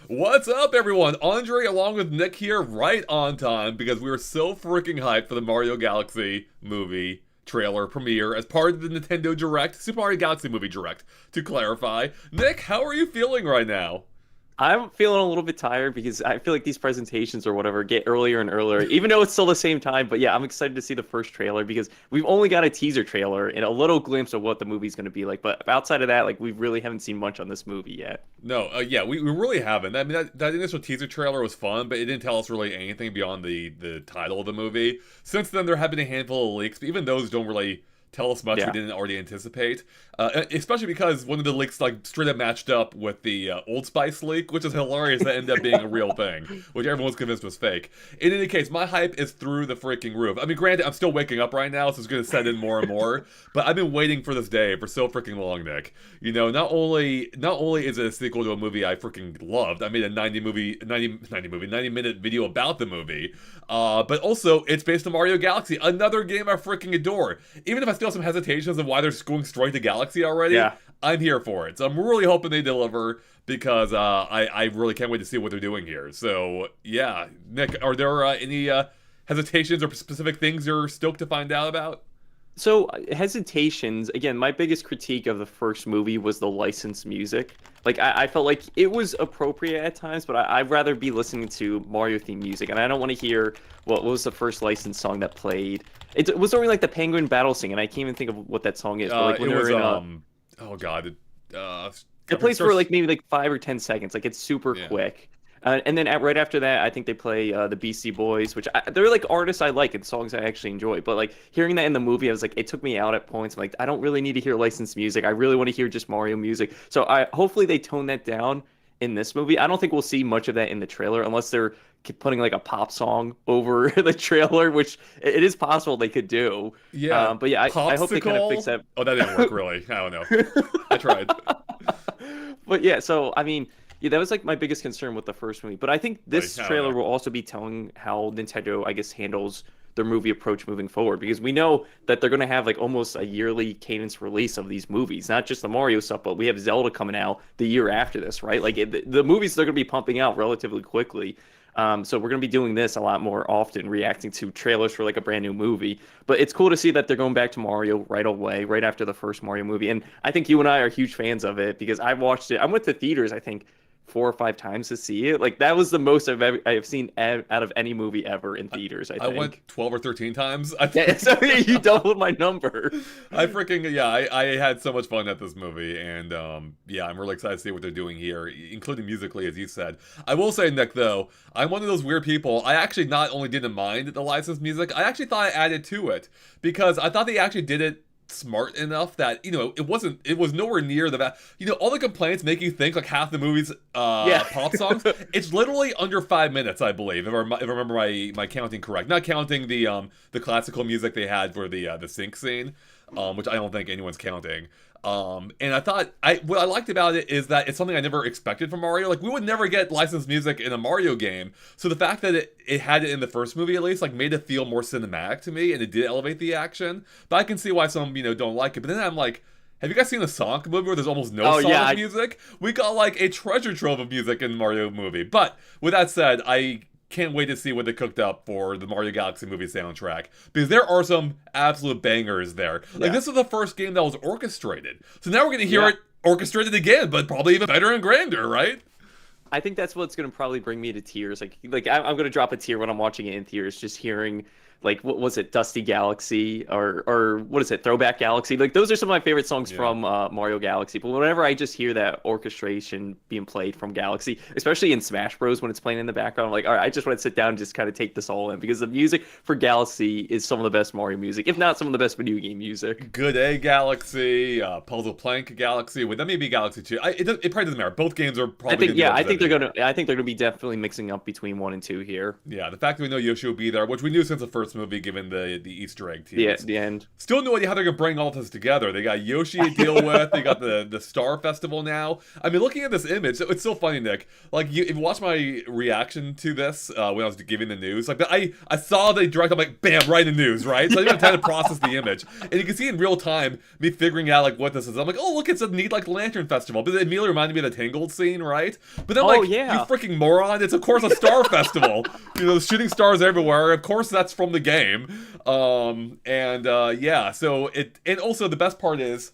What's up, everyone? Andre along with Nick here, right on time, because we were so freaking hyped for the Mario Galaxy movie trailer premiere as part of the Nintendo Direct, Super Mario Galaxy movie Direct, to clarify. Nick, how are you feeling right now? I'm feeling a little bit tired because I feel like these presentations or whatever get earlier and earlier, even though it's still the same time. But yeah, I'm excited to see the first trailer because we've only got a teaser trailer and a little glimpse of what the movie's going to be like. But outside of that, like we really haven't seen much on this movie yet. No, yeah, we really haven't. I mean, that initial teaser trailer was fun, but it didn't tell us really anything beyond the title of the movie. Since then, there have been a handful of leaks, but even those don't really tell us much we Yeah. didn't already anticipate. Especially because one of the leaks like straight up matched up with the Old Spice leak, which is hilarious. That ended up being a real thing, which everyone was convinced was fake. In any case, my hype is through the freaking roof. I mean, granted, I'm still waking up right now, so it's going to set in more and more. But I've been waiting for this day for so freaking long, Nick. You know, not only is it a sequel to a movie I freaking loved. I made a 90 minute video about the movie. But also, it's based on Mario Galaxy, another game I freaking adore. Even if I still have some hesitations of why they're going straight to Galaxy already, Yeah. I'm here for it. So I'm really hoping they deliver because I really can't wait to see what they're doing here. So yeah, Nick, are there any hesitations or specific things you're stoked to find out about? So hesitations, again, my biggest critique of the first movie was the licensed music. Like I felt like it was appropriate at times, but I'd rather be listening to Mario themed music, and I don't want to hear what was the first licensed song that played. It was only like the Penguin Battle Sing, and I can't even think of what that song is. But like when It they're was in oh god, I it mean, plays for like maybe like 5 or 10 seconds. Like it's super yeah. quick. And then right after that, I think they play the Beastie Boys, which they're like artists I like and songs I actually enjoy. But like hearing that in the movie, I was like, it took me out at points. I'm like, I don't really need to hear licensed music. I really want to hear just Mario music. So I hopefully they tone that down in this movie. I don't think we'll see much of that in the trailer unless they're putting like a pop song over the trailer, which it is possible they could do. Yeah, But yeah, I hope they kind of fix popsicle. that. Oh, that didn't work really. I don't know. I tried. But yeah, so I mean, yeah, that was like my biggest concern with the first movie. But I think Like, this I don't trailer know. will also be telling how Nintendo, I guess, handles their movie approach moving forward because we know that they're going to have like almost a yearly cadence release of these movies, not just the Mario stuff, but we have Zelda coming out the year after this, right? Like the movies they're going to be pumping out relatively quickly. So we're going to be doing this a lot more often, reacting to trailers for like a brand new movie. But it's cool to see that they're going back to Mario right away, right after the first Mario movie. And I think you and I are huge fans of it because I watched it. I went to theaters, I think, 4 or 5 times to see it. Like that was the most I have seen out of any movie ever in theaters, I I went think. 12 or 13 times. I Yeah, so you doubled my number. I freaking yeah, I had so much fun at this movie, and yeah, I'm really excited to see what they're doing here, including musically, as you said. I will say, Nick, though, I'm one of those weird people. I actually not only didn't mind the licensed music, I actually thought I added to it because I thought they actually did it smart enough that it was nowhere near all the complaints make you think like half the movie's Yeah. pop songs. It's literally under 5 minutes, I believe, if I remember my counting correct, not counting the classical music they had for the sync scene, which I don't think anyone's counting. And I thought what I liked about it is that it's something I never expected from Mario. Like we would never get licensed music in a Mario game. So the fact that it had it in the first movie at least, like made it feel more cinematic to me, and it did elevate the action. But I can see why some, don't like it. But then I'm like, have you guys seen the Sonic movie where there's almost no Oh yeah, Sonic music? We got like a treasure trove of music in the Mario movie. But with that said, I can't wait to see what they cooked up for the Mario Galaxy movie soundtrack because there are some absolute bangers there. Like yeah, this is the first game that was orchestrated, so now we're gonna hear yeah. it orchestrated again, but probably even better and grander, right? I think that's what's gonna probably bring me to tears. I'm gonna drop a tear when I'm watching it in tears, just hearing like what was it, Dusty Galaxy or what is it, Throwback Galaxy? Like those are some of my favorite songs Yeah. from Mario Galaxy. But whenever I just hear that orchestration being played from Galaxy, especially in Smash Bros. When it's playing in the background, I'm like, all right, I just want to sit down and just kind of take this all in because the music for Galaxy is some of the best Mario music, if not some of the best video game music. Good A Galaxy, Puzzle Plank Galaxy. Would that maybe Galaxy 2? It probably doesn't matter. Both games are I probably think gonna be yeah, I think represented. they're gonna be definitely mixing up between 1 and 2 here. Yeah, the fact that we know Yoshi will be there, which we knew since the first first movie, given the Easter egg Yeah, tease. the end. Still no idea how they're gonna bring all this together. They got Yoshi to deal with. They got the Star Festival now. I mean, looking at this image, it's so funny, Nick. Like, if you watch my reaction to this when I was giving the news, like I saw the direct, I'm like, bam, right in the news, right? So I didn't have time to process the image, and you can see in real time me figuring out like what this is. I'm like, oh look, it's a neat like lantern festival, but it immediately reminded me of the Tangled scene, right? But then like, you freaking moron, it's of course a Star Festival. You know, shooting stars everywhere. Of course, that's from the game. Yeah, so and also the best part is,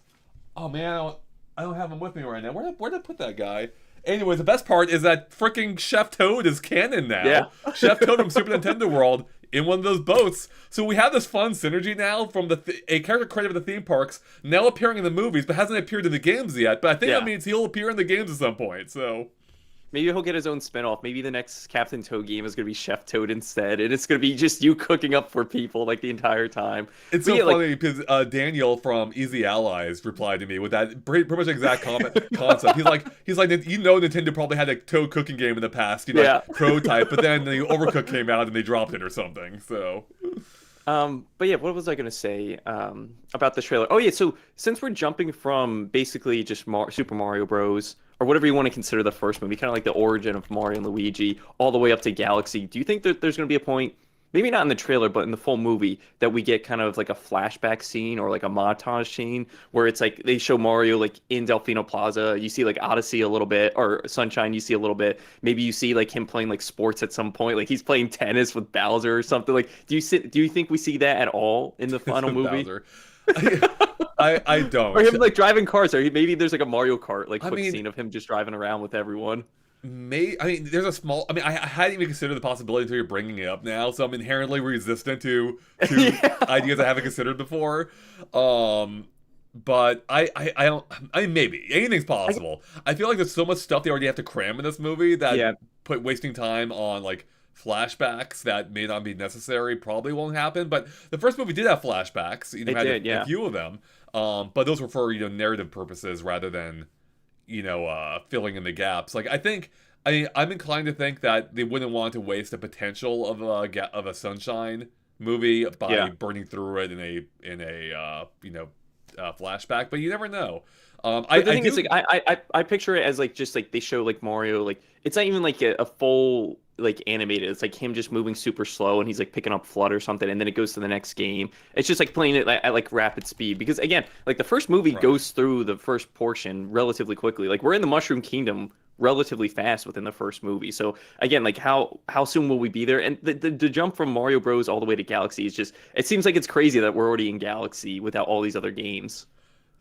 oh man, I don't have him with me right now. Where did I put that guy? Anyways, the best part is that freaking Chef Toad is canon now. Yeah. Chef Toad from Super Nintendo World in one of those boats. So we have this fun synergy now from a character created at the theme parks now appearing in the movies, but hasn't appeared in the games yet. But I think that means he'll appear in the games at some point. So. Maybe he'll get his own spinoff. Maybe the next Captain Toad game is going to be Chef Toad instead, and it's going to be just you cooking up for people like the entire time. It's so funny because Daniel from Easy Allies replied to me with that pretty much exact concept. He's like, you know, Nintendo probably had a Toad cooking game in the past, you know, prototype, but then the Overcooked came out and they dropped it or something. So. But yeah, what was I going to say about the trailer? Oh yeah, so since we're jumping from basically just Super Mario Bros. Or whatever you want to consider the first movie, kind of like the origin of Mario and Luigi, all the way up to Galaxy. Do you think that there's going to be a point, maybe not in the trailer, but in the full movie, that we get kind of like a flashback scene or like a montage scene where it's like they show Mario like in Delfino Plaza, you see like Odyssey a little bit, or Sunshine you see a little bit. Maybe you see like him playing like sports at some point, like he's playing tennis with Bowser or something. Like, do you think we see that at all in the final movie? Bowser. I don't. Or him like driving cars, or maybe there's like a Mario Kart like quick scene of him just driving around with everyone. There's a small. I hadn't even considered the possibility until you're bringing it up now, so I'm inherently resistant to ideas I haven't considered before. But I don't. Maybe anything's possible. I feel like there's so much stuff they already have to cram in this movie that wasting time on like flashbacks that may not be necessary probably won't happen. But the first movie did have flashbacks. You know, a few of them. But those were for narrative purposes rather than filling in the gaps. Like I'm inclined to think that they wouldn't want to waste the potential of a Sunshine movie by burning through it in a flashback. But you never know. But the thing is, like, I picture it as like just like they show like Mario, like it's not even like a full like animated. It's like him just moving super slow and he's like picking up FLUDD or something, and then it goes to the next game. It's just like playing it at like rapid speed, because again, like the first movie goes through the first portion relatively quickly. Like we're in the Mushroom Kingdom relatively fast within the first movie. So again, like how soon will we be there? And the jump from Mario Bros all the way to Galaxy is just, it seems like it's crazy that we're already in Galaxy without all these other games.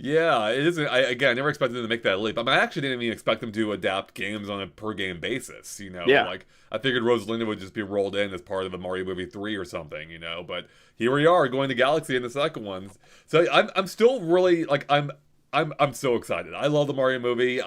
Yeah, it isn't. I never expected them to make that leap. I actually didn't even expect them to adapt games on a per game basis. Like I figured Rosalinda would just be rolled in as part of a Mario movie 3 or something. But here we are going to Galaxy in the second one. So I'm still really like I'm so excited. I love the Mario movie.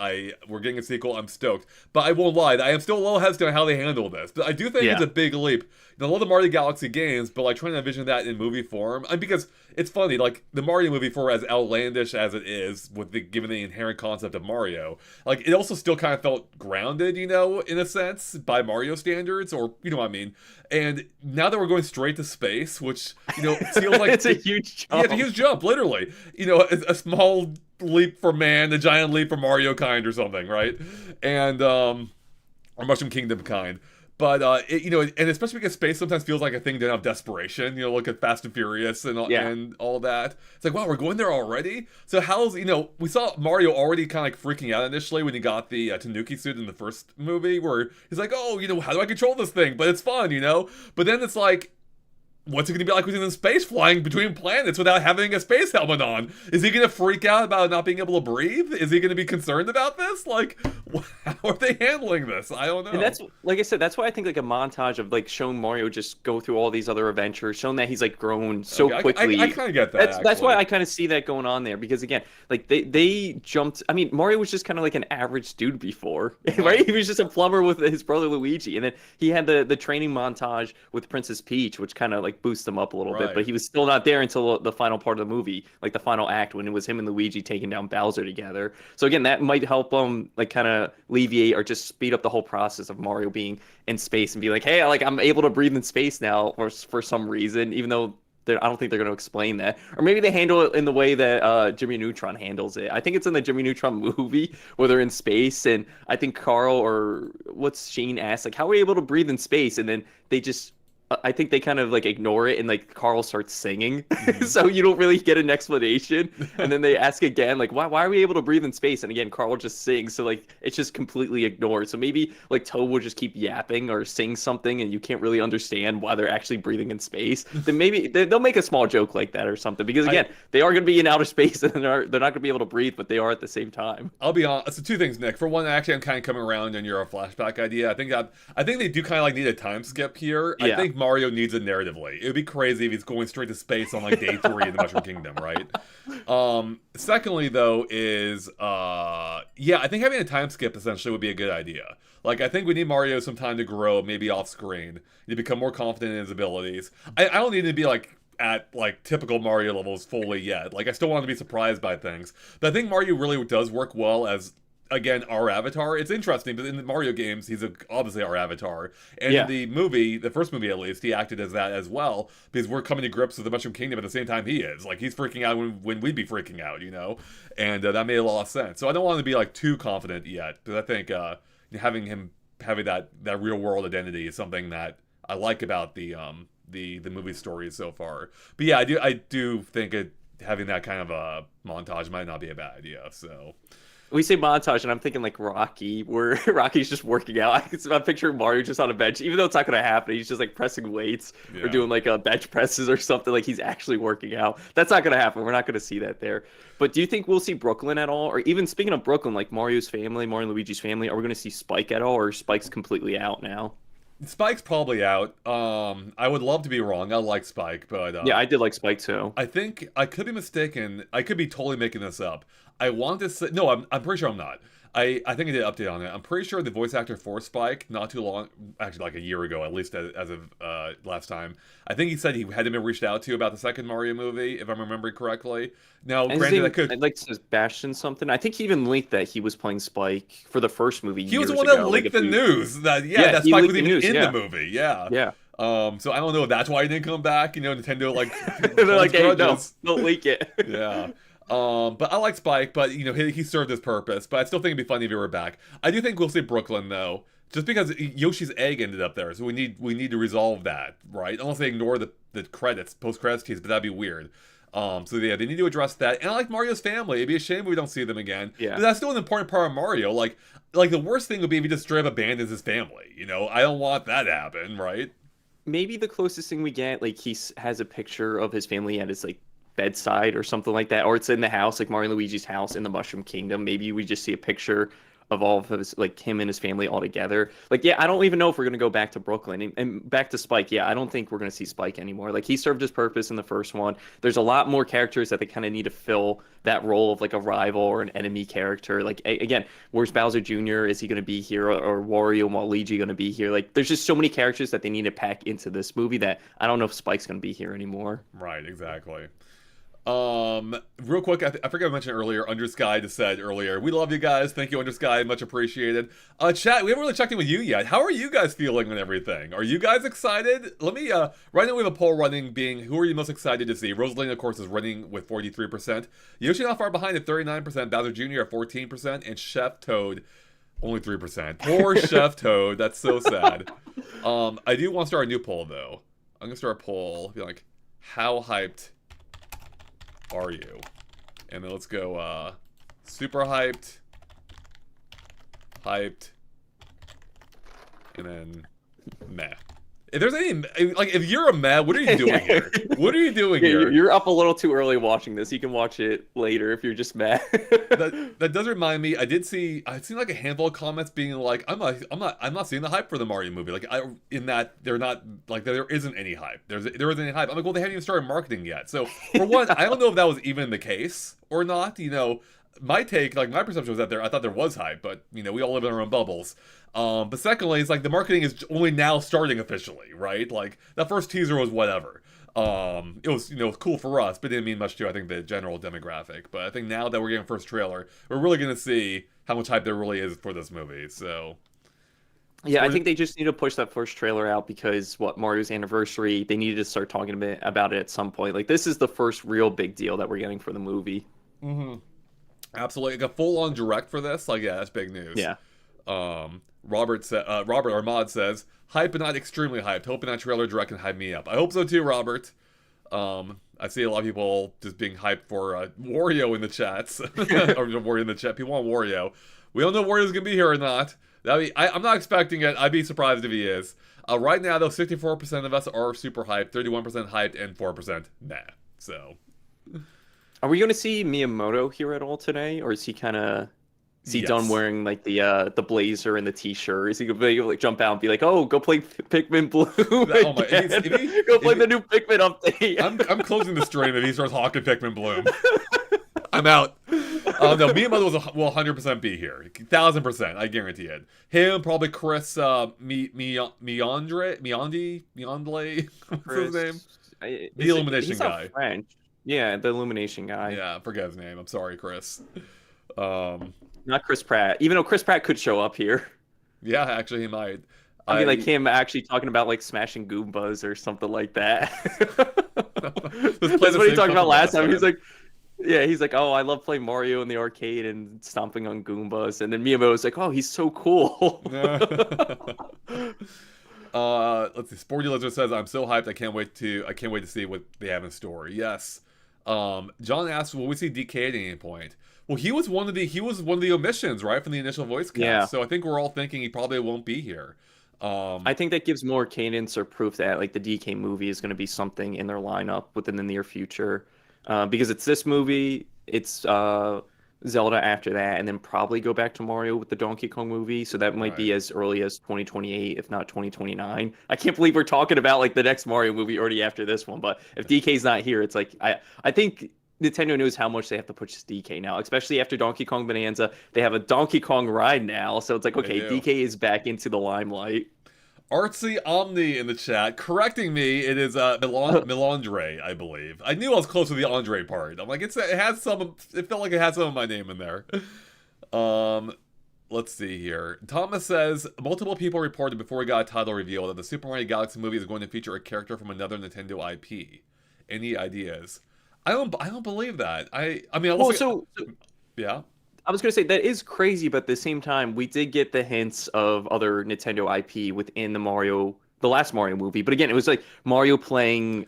We're getting a sequel. I'm stoked. But I won't lie, I am still a little hesitant on how they handle this. But I do think it's a big leap. I love the Mario Galaxy games, but like trying to envision that in movie form, because it's funny, like the Mario movie, for as outlandish as it is, given the inherent concept of Mario, like it also still kind of felt grounded, in a sense, by Mario standards, or you know what I mean. And now that we're going straight to space, which feels like it's a huge jump. Yeah, it's a huge jump, literally. A small leap for man, a giant leap for Mario kind, or something, right? And or Mushroom Kingdom kind. But and especially because space sometimes feels like a thing done out of desperation. Look at Fast and Furious and all that. It's like, wow, we're going there already. So how's we saw Mario already kind of like freaking out initially when he got the Tanuki suit in the first movie, where he's like, oh, how do I control this thing? But it's fun, But then it's like, what's it going to be like when he's in space flying between planets without having a space helmet on? Is he going to freak out about not being able to breathe? Is he going to be concerned about this? Like, how are they handling this? I don't know. And that's, like I said, that's why I think like a montage of like showing Mario just go through all these other adventures, showing that he's like grown so quickly. I kind of get that. That's why I kind of see that going on there, because again, like they jumped. I mean, Mario was just kind of like an average dude before, right? He was just a plumber with his brother Luigi, and then he had the training montage with Princess Peach, which kind of like like boost him up a little bit, but Right. he was still not there until the final part of the movie, like the final act when it was him and Luigi taking down Bowser together. So again, that might help him like kind of alleviate or just speed up the whole process of Mario being in space and be like, hey, like I'm able to breathe in space now, or for some reason, even though I don't think they're going to explain that. Or maybe they handle it in the way that Jimmy Neutron handles it. I think it's in the Jimmy Neutron movie where they're in space, and I think Carl or what's Shane asks, like, how are we able to breathe in space? And then they just, I think they kind of like ignore it, and like Carl starts singing, Mhm. so you don't really get an explanation. And then they ask again, like, why are we able to breathe in space? And again, Carl just sings, so like it's just completely ignored. So maybe like Toad will just keep yapping or sing something, and you can't really understand why they're actually breathing in space. Then maybe they'll make a small joke like that or something, because I again, they are going to be in outer space, and they're not going to be able to breathe, but they are at the same time. I'll be honest. So two things, Nick. For one, actually, I'm kind of coming around on your flashback idea. I think they do kind of like need a time skip here. I Yeah. think Mario needs it narratively. It would be crazy if he's going straight to space on like day 3 in the Mushroom Kingdom, right? Secondly, though, is yeah, I think having a time skip essentially would be a good idea. Like, I think we need Mario some time to grow, maybe off screen, to become more confident in his abilities. I don't need to be like at like typical Mario levels fully yet. Like I still want to be surprised by things. But I think Mario really does work well as again our avatar. It's interesting, but in the Mario games, he's obviously our avatar. And in Yeah. the movie, the first movie at least, he acted as that as well because we're coming to grips with the Mushroom Kingdom at the same time he is. Like he's freaking out when we'd be freaking out, you know. And that made a lot of sense. So I don't want to be like too confident yet because I think having him having that real world identity is something that I like about the movie stories so far. But yeah, I do think having that kind of a montage might not be a bad idea. So We say montage, and I'm thinking like Rocky, where Rocky's just working out. I'm picturing Mario just on a bench, even though it's not going to happen. He's just like pressing weights or yeah, doing like bench presses or something. Like he's actually working out. That's not going to happen. We're not going to see that there. But do you think we'll see Brooklyn at all? Or even speaking of Brooklyn, like Mario's family, Mario and Luigi's family, are we going to see Spike at all? Or is Spike's completely out now? Spike's probably out. I would love to be wrong. I like Spike, but Yeah, I did like Spike too. I think I could be mistaken. I could be totally making this up. I want to say no. I'm pretty sure I'm not. I think I did an update on it. I'm pretty sure the voice actor for Spike, not too long, actually like a year ago, at least as of last time. I think he said he hadn't been reached out to about the second Mario movie, if I'm remembering correctly. Now, And his granted, name, I could. I'd like Sebastian something. I think he even linked that he was playing Spike for the first movie He was the years one that ago. Like leaked a the few... news that Yeah, that he Spike leaked was the even news, in yeah. the movie. Yeah. Yeah. So I don't know if that's why he didn't come back. You know, Nintendo like They're holds like, hey, no, grudges. don't leak it. Yeah. But I like Spike, but you know he served his purpose. But I still think it'd be funny if he were back. I do think we'll see Brooklyn though, just because Yoshi's egg ended up there, so we need to resolve that, right? Unless they ignore the credits, post credits tease, but that'd be weird. So yeah, they need to address that. And I like Mario's family. It'd be a shame if we don't see them again. Yeah. But that's still an important part of Mario. Like the worst thing would be if he just straight up abandons his family. You know, I don't want that to happen, right? Maybe the closest thing we get, like has a picture of his family at his like bedside or something like that, or it's in the house, like Mario and Luigi's house in the Mushroom Kingdom. Maybe we just see a picture of all of his, like him and his family all together. Like, yeah, I don't even know if we're gonna go back to Brooklyn and back to Spike. Yeah, I don't think we're gonna see Spike anymore. Like he served his purpose in the first one. There's a lot more characters that they kind of need to fill that role of like a rival or an enemy character. Like again, where's Bowser Jr.? Is he gonna be here or Wario and Waluigi gonna be here? Like there's just so many characters that they need to pack into this movie that I don't know if Spike's gonna be here anymore. Right, exactly. Real quick, I forgot to mention earlier, Undersky just said earlier, we love you guys. Thank you, Undersky. Much appreciated. Chat, we haven't really checked in with you yet. How are you guys feeling on everything? Are you guys excited? Let me, right now we have a poll running being, who are you most excited to see? Rosaline, of course, is running with 43%. Yoshi not far behind at 39%, Bowser Jr. at 14%, and Chef Toad only 3%. Poor Chef Toad. That's so sad. I do want to start a new poll, though. I'm going to start a poll. Be like, how hyped are you? And then let's go super hyped, and then meh. If there's any, like, if you're a meh, what are you doing here? What are you doing Yeah, here? you're up a little too early watching this. You can watch it later if you're just mad. That does remind me. I've seen like a handful of comments being like, I'm not seeing the hype for the Mario movie. Like, in that they're not like there isn't any hype. There isn't any hype. I'm like, well, they haven't even started marketing yet. So for one, I don't know if that was even the case or not. You know, my take, like my perception was that I thought there was hype, but you know, we all live in our own bubbles. But secondly, it's like the marketing is only now starting officially, right? Like that first teaser was whatever. It was cool for us, but it didn't mean much to I think the general demographic. But I think now that we're getting first trailer, we're really gonna see how much hype there really is for this movie. So Yeah, I think they just need to push that first trailer out because Mario's anniversary, they needed to start talking a bit about it at some point. Like this is the first real big deal that we're getting for the movie. Mm-hmm. Absolutely, like a full-on direct for this. Like, yeah, that's big news. Yeah. Robert Armad says, hype but not extremely hyped. Hoping that trailer direct can hype me up. I hope so too, Robert. I see a lot of people just being hyped for Wario in the chats. Or Wario in the chat. People want Wario. We don't know if Wario's gonna be here or not. I'm not expecting it. I'd be surprised if he is. Right now, though, 64% of us are super hyped, 31% hyped, and 4% nah. So, are we going to see Miyamoto here at all today, or is he kind of done wearing like the blazer and the t-shirt? Is he gonna be able to like, jump out and be like, "Oh, go play Pikmin Bloom"? Oh my! Go play the new Pikmin update. I'm closing the stream if he starts hawking Pikmin Bloom. I'm out. No, Miyamoto will 100% be here. 1,000%, I guarantee it. Him, probably Chris Meandre? What's his name? The Illumination guy. French. Yeah, the Illumination guy. Yeah, I forget his name. I'm sorry, Chris. Not Chris Pratt. Even though Chris Pratt could show up here. Yeah, actually, he might. I mean, like him actually talking about like smashing Goombas or something like that. That's what he talked about last time. He's like, yeah, he's like, oh, I love playing Mario in the arcade and stomping on Goombas. And then Miyamoto's like, oh, he's so cool. Let's see. Sporty Lizard says, I'm so hyped. I can't wait to see what they have in store. Yes. John asks, will we see DK at any point? Well, he was one of the omissions, right, from the initial voice cast. Yeah. So I think we're all thinking he probably won't be here. I think that gives more cadence or proof that like the DK movie is going to be something in their lineup within the near future. Because it's this movie, it's Zelda after that, and then probably go back to Mario with the Donkey Kong movie. So that might be as early as 2028, if not 2029. I can't believe we're talking about like the next Mario movie already after this one. But if DK's not here, it's like I think Nintendo knows how much they have to push this DK now, especially after Donkey Kong Bonanza. They have a Donkey Kong ride now, so it's like, okay, DK is back into the limelight. Artsy Omni in the chat correcting me. It is Melandre, I believe. I knew I was close to the Andre part. I'm like, it felt like it had some of my name in there. Let's see here. Thomas says multiple people reported before we got a title reveal that the Super Mario Galaxy movie is going to feature a character from another Nintendo IP. Any ideas? I don't believe that. Yeah. I was going to say that is crazy, but at the same time, we did get the hints of other Nintendo IP within the last Mario movie. But again, it was like Mario playing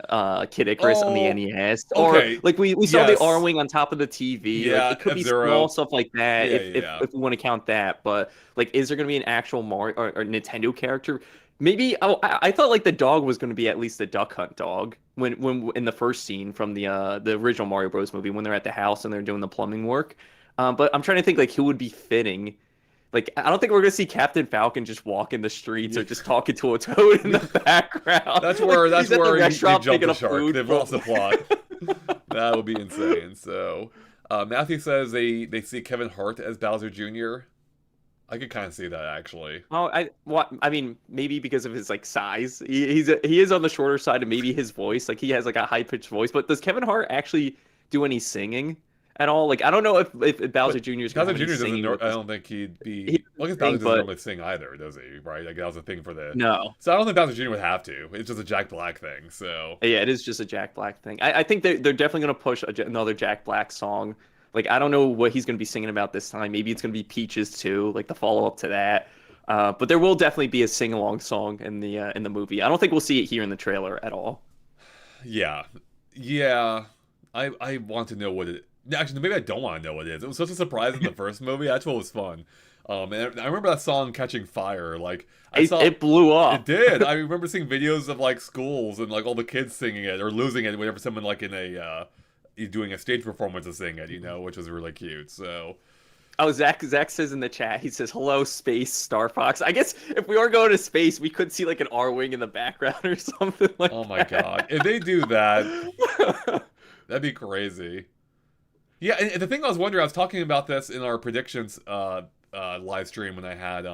Kid Icarus on the NES, okay. or like we saw the R-Wing on top of the TV. Yeah, like, it could be small stuff like that if we want to count that. But like, is there going to be an actual Mario or Nintendo character? Maybe I thought like the dog was going to be at least the Duck Hunt dog when in the first scene from the original Mario Bros movie when they're at the house and they're doing the plumbing work. But I'm trying to think like who would be fitting. Like I don't think we're gonna see Captain Falcon just walking the streets or just talking to a toad in the background. That's where you jump the shark. They've lost the plot. That would be insane. So Matthew says they see Kevin Hart as Bowser Jr. I could kind of see that actually. Oh, I mean, maybe because of his like size, he is on the shorter side, and maybe his voice, like he has like a high pitched voice. But does Kevin Hart actually do any singing at all? Like I don't know if Bowser Jr. is Bowser Jr. doesn't. I don't think he'd be. Well, I guess Bowser doesn't normally sing either, does he? Right? Like that was a thing for the. No. So I don't think Bowser Jr. would have to. It's just a Jack Black thing. So. Yeah, it is just a Jack Black thing. I think they're definitely gonna push another Jack Black song. Like I don't know what he's gonna be singing about this time. Maybe it's gonna be Peaches too, like the follow up to that. But there will definitely be a sing along song in the movie. I don't think we'll see it here in the trailer at all. Yeah. I want to know what it. Actually, maybe I don't want to know what it is. It was such a surprise in the first movie. That's what was fun. And I remember that song catching fire. Like it blew up. It did. I remember seeing videos of like schools and like all the kids singing it or losing it whenever someone like in a doing a stage performance is singing it, which was really cute. So. Oh, Zach says in the chat, he says, hello, space, Star Fox. I guess if we are going to space, we could see like an R-Wing in the background or something like that. Oh my god. If they do that, that'd be crazy. Yeah, and the thing I was wondering, I was talking about this in our predictions live stream when I had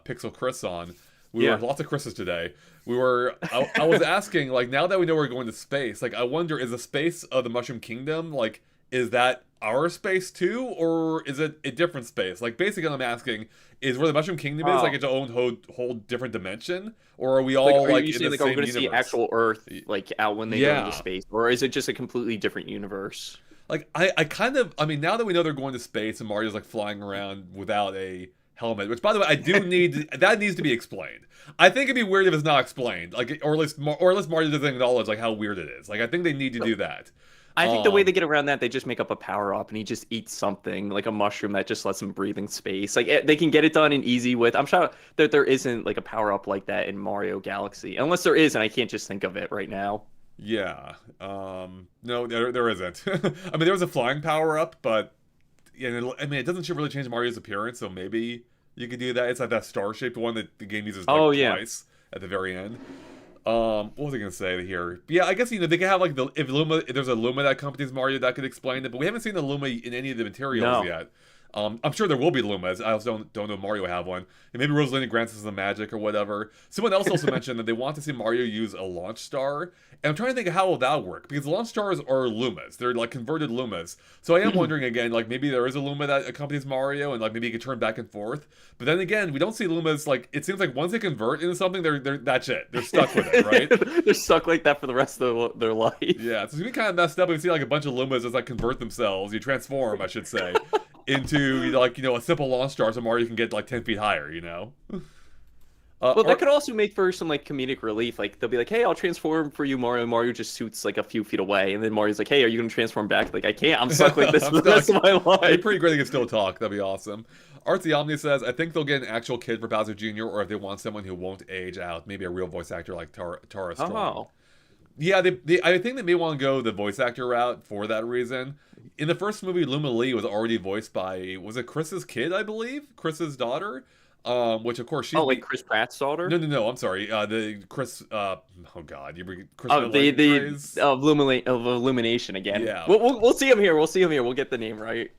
Pixel Chris on. We were Yeah. lots of Chris's today. I was asking, like, now that we know we're going to space, like, I wonder, is the space of the Mushroom Kingdom, like, is that our space too, or is it a different space? Like, basically, I'm asking, is where the Mushroom Kingdom is like Oh. its own whole different dimension, or are we Like, all are like you in saying the like, are we same going to see universe? actual Earth like out when they go into Yeah. space, or is it just a completely different universe? Like I kind of I mean now that we know they're going to space and Mario's like flying around without a helmet, which by the way I do need that needs to be explained. I think it'd be weird if it's not explained, like or at least Mario doesn't acknowledge like how weird it is. Like I think they need to do that. I think the way they Um, get around that, they just make up a power up, and he just eats something like a mushroom that just lets him breathe in space. Like they can get it done in easy with. I'm sure that there isn't like a power up like that in Mario Galaxy, unless there is, and I can't just think of it right now. yeah. No, there isn't. I mean, there was a flying power up, but yeah, I mean, it doesn't really change Mario's appearance, so maybe you could do that. It's like that star-shaped one that the game uses Oh like yeah. twice at the very end. What was I gonna say here? Yeah, I guess they could have like if there's a Luma that accompanies Mario that could explain it, but we haven't seen the Luma in any of the materials No. yet. I'm sure there will be Lumas. I also don't know if Mario will have one. And maybe Rosalina grants us the magic or whatever. Someone else also mentioned that they want to see Mario use a launch star. And I'm trying to think of how will that work because launch stars are Lumas. They're like converted Lumas. So I am wondering again, like maybe there is a Luma that accompanies Mario and like maybe he can turn back and forth. But then again, we don't see Lumas like it seems like once they convert into something, they're that's it. They're stuck with it, right? They're stuck like that for the rest of their life. Yeah, so it's gonna be kind of messed up. We see like a bunch of Lumas just like convert themselves. You transform, I should say, into like a simple launch star, so Mario can get like 10 feet higher. Well, that Or could also make for some like comedic relief. Like they'll be like, "Hey, I'll transform for you, Mario." And Mario just shoots like a few feet away, and then Mario's like, "Hey, are you gonna transform back?" Like, I can't. I'm stuck like this I'm for the rest of stuck. my It'd be life. pretty great they could still talk. That'd be awesome. Artsy Omni says, I think they'll get an actual kid for Bowser Jr., or if they want someone who won't age out, maybe a real voice actor like Tara Strong. Oh, Yeah, I think they may want to go the voice actor route for that reason. In the first movie, Luma Lee was already voiced by, was it Chris's kid, I believe? Chris's daughter? Which, of course, oh, she'd like be... Chris Pratt's daughter. No, I'm sorry. The Chris, oh God, you bring Chris Oh, Miller phrase? of Illumination again. Yeah. We'll see him here. We'll see him here. We'll get the name right.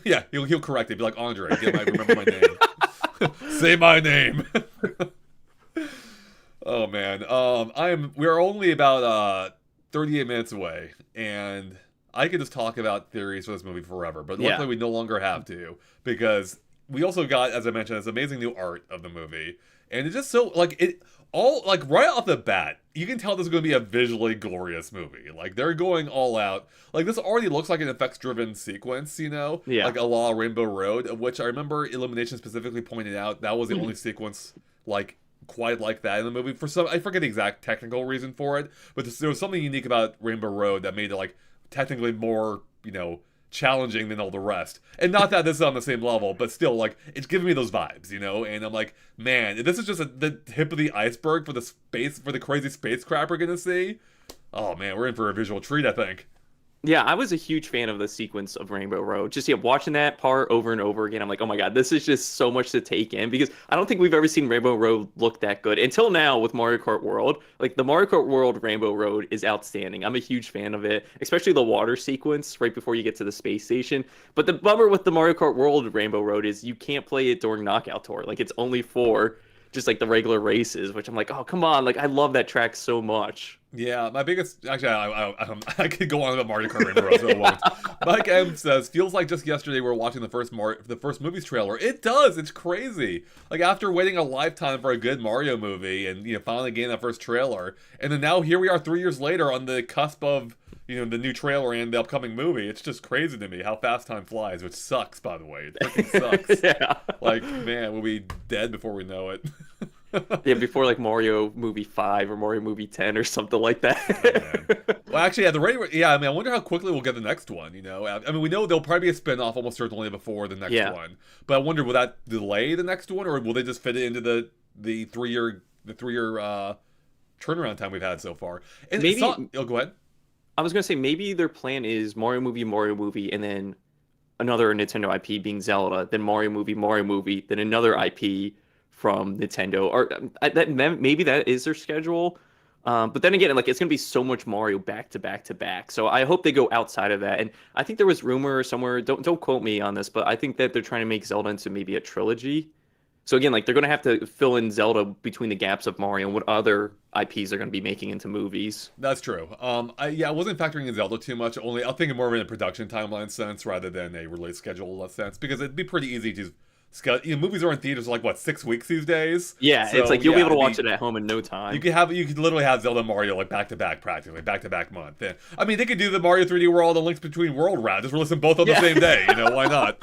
Yeah, he'll correct it. Be like, Andre, remember my name. Say my name. Oh man. We're only about 38 minutes away, and I could just talk about theories for this movie forever, but Yeah. luckily we no longer have to, because we also got, as I mentioned, this amazing new art of the movie. And it's just so like it all like right off the bat, you can tell this is gonna be a visually glorious movie. Like they're going all out. Like this already looks like an effects driven sequence, Yeah. like a la Rainbow Road, of which I remember Illumination specifically pointed out that was the only sequence like quite like that in the movie. For some I forget the exact technical reason for it, but there was something unique about Rainbow Road that made it like technically more, challenging than all the rest. And not that this is on the same level, but still, like, it's giving me those vibes, And I'm like, man, this is just the tip of the iceberg for the crazy spacecraft we're gonna see. Oh man, we're in for a visual treat, I think. Yeah, I was a huge fan of the sequence of Rainbow Road. Just watching that part over and over again, I'm like, oh my God, this is just so much to take in because I don't think we've ever seen Rainbow Road look that good until now with Mario Kart World. Like the Mario Kart World Rainbow Road is outstanding. I'm a huge fan of it, especially the water sequence right before you get to the space station. But the bummer with the Mario Kart World Rainbow Road is you can't play it during Knockout Tour. Like it's only for just like the regular races, which I'm like, oh come on, like I love that track so much. Yeah, my biggest actually, I could go on about Mario Kart Rainbow Road, so I won't. Mike M says, feels like just yesterday we were watching the first movie's trailer. It does. It's crazy. Like after waiting a lifetime for a good Mario movie, and finally getting that first trailer, and then now here we are 3 years later on the cusp of the new trailer and the upcoming movie. It's just crazy to me how fast time flies, which sucks, by the way. It freaking sucks. Yeah. Like man, we'll be dead before we know it. Yeah, before like Mario movie 5 or Mario movie 10 or something like Oh, man. that. Well, actually, at the rate, yeah. I mean, I wonder how quickly we'll get the next one. I mean, we know there'll probably be a spin-off almost certainly before the next Yeah. one. But I wonder, will that delay the next one, or will they just fit it into the 3 year turnaround time we've had so far? And Maybe oh, go ahead. I was gonna say maybe their plan is Mario movie, and then another Nintendo IP being Zelda, then Mario movie, then another IP from Nintendo, or maybe that is their schedule. But then again, like it's gonna be so much Mario back to back to back. So I hope they go outside of that. And I think there was rumor somewhere. Don't quote me on this, but I think that they're trying to make Zelda into maybe a trilogy. So again, like they're gonna have to fill in Zelda between the gaps of Mario and what other IPs they're gonna be making into movies. That's true. I wasn't factoring in Zelda too much. Only I'm thinking more of in a production timeline sense rather than a release schedule sense, because it'd be pretty easy to movies are in theaters like what 6 weeks these days. Yeah, So it's like you'll be yeah, able to watch it at home in no time. you could literally have Zelda and Mario like back to back practically back to back month. And, I mean, they could do the Mario 3D World and Links Between World round. Just release them both on the same day. You know, why not?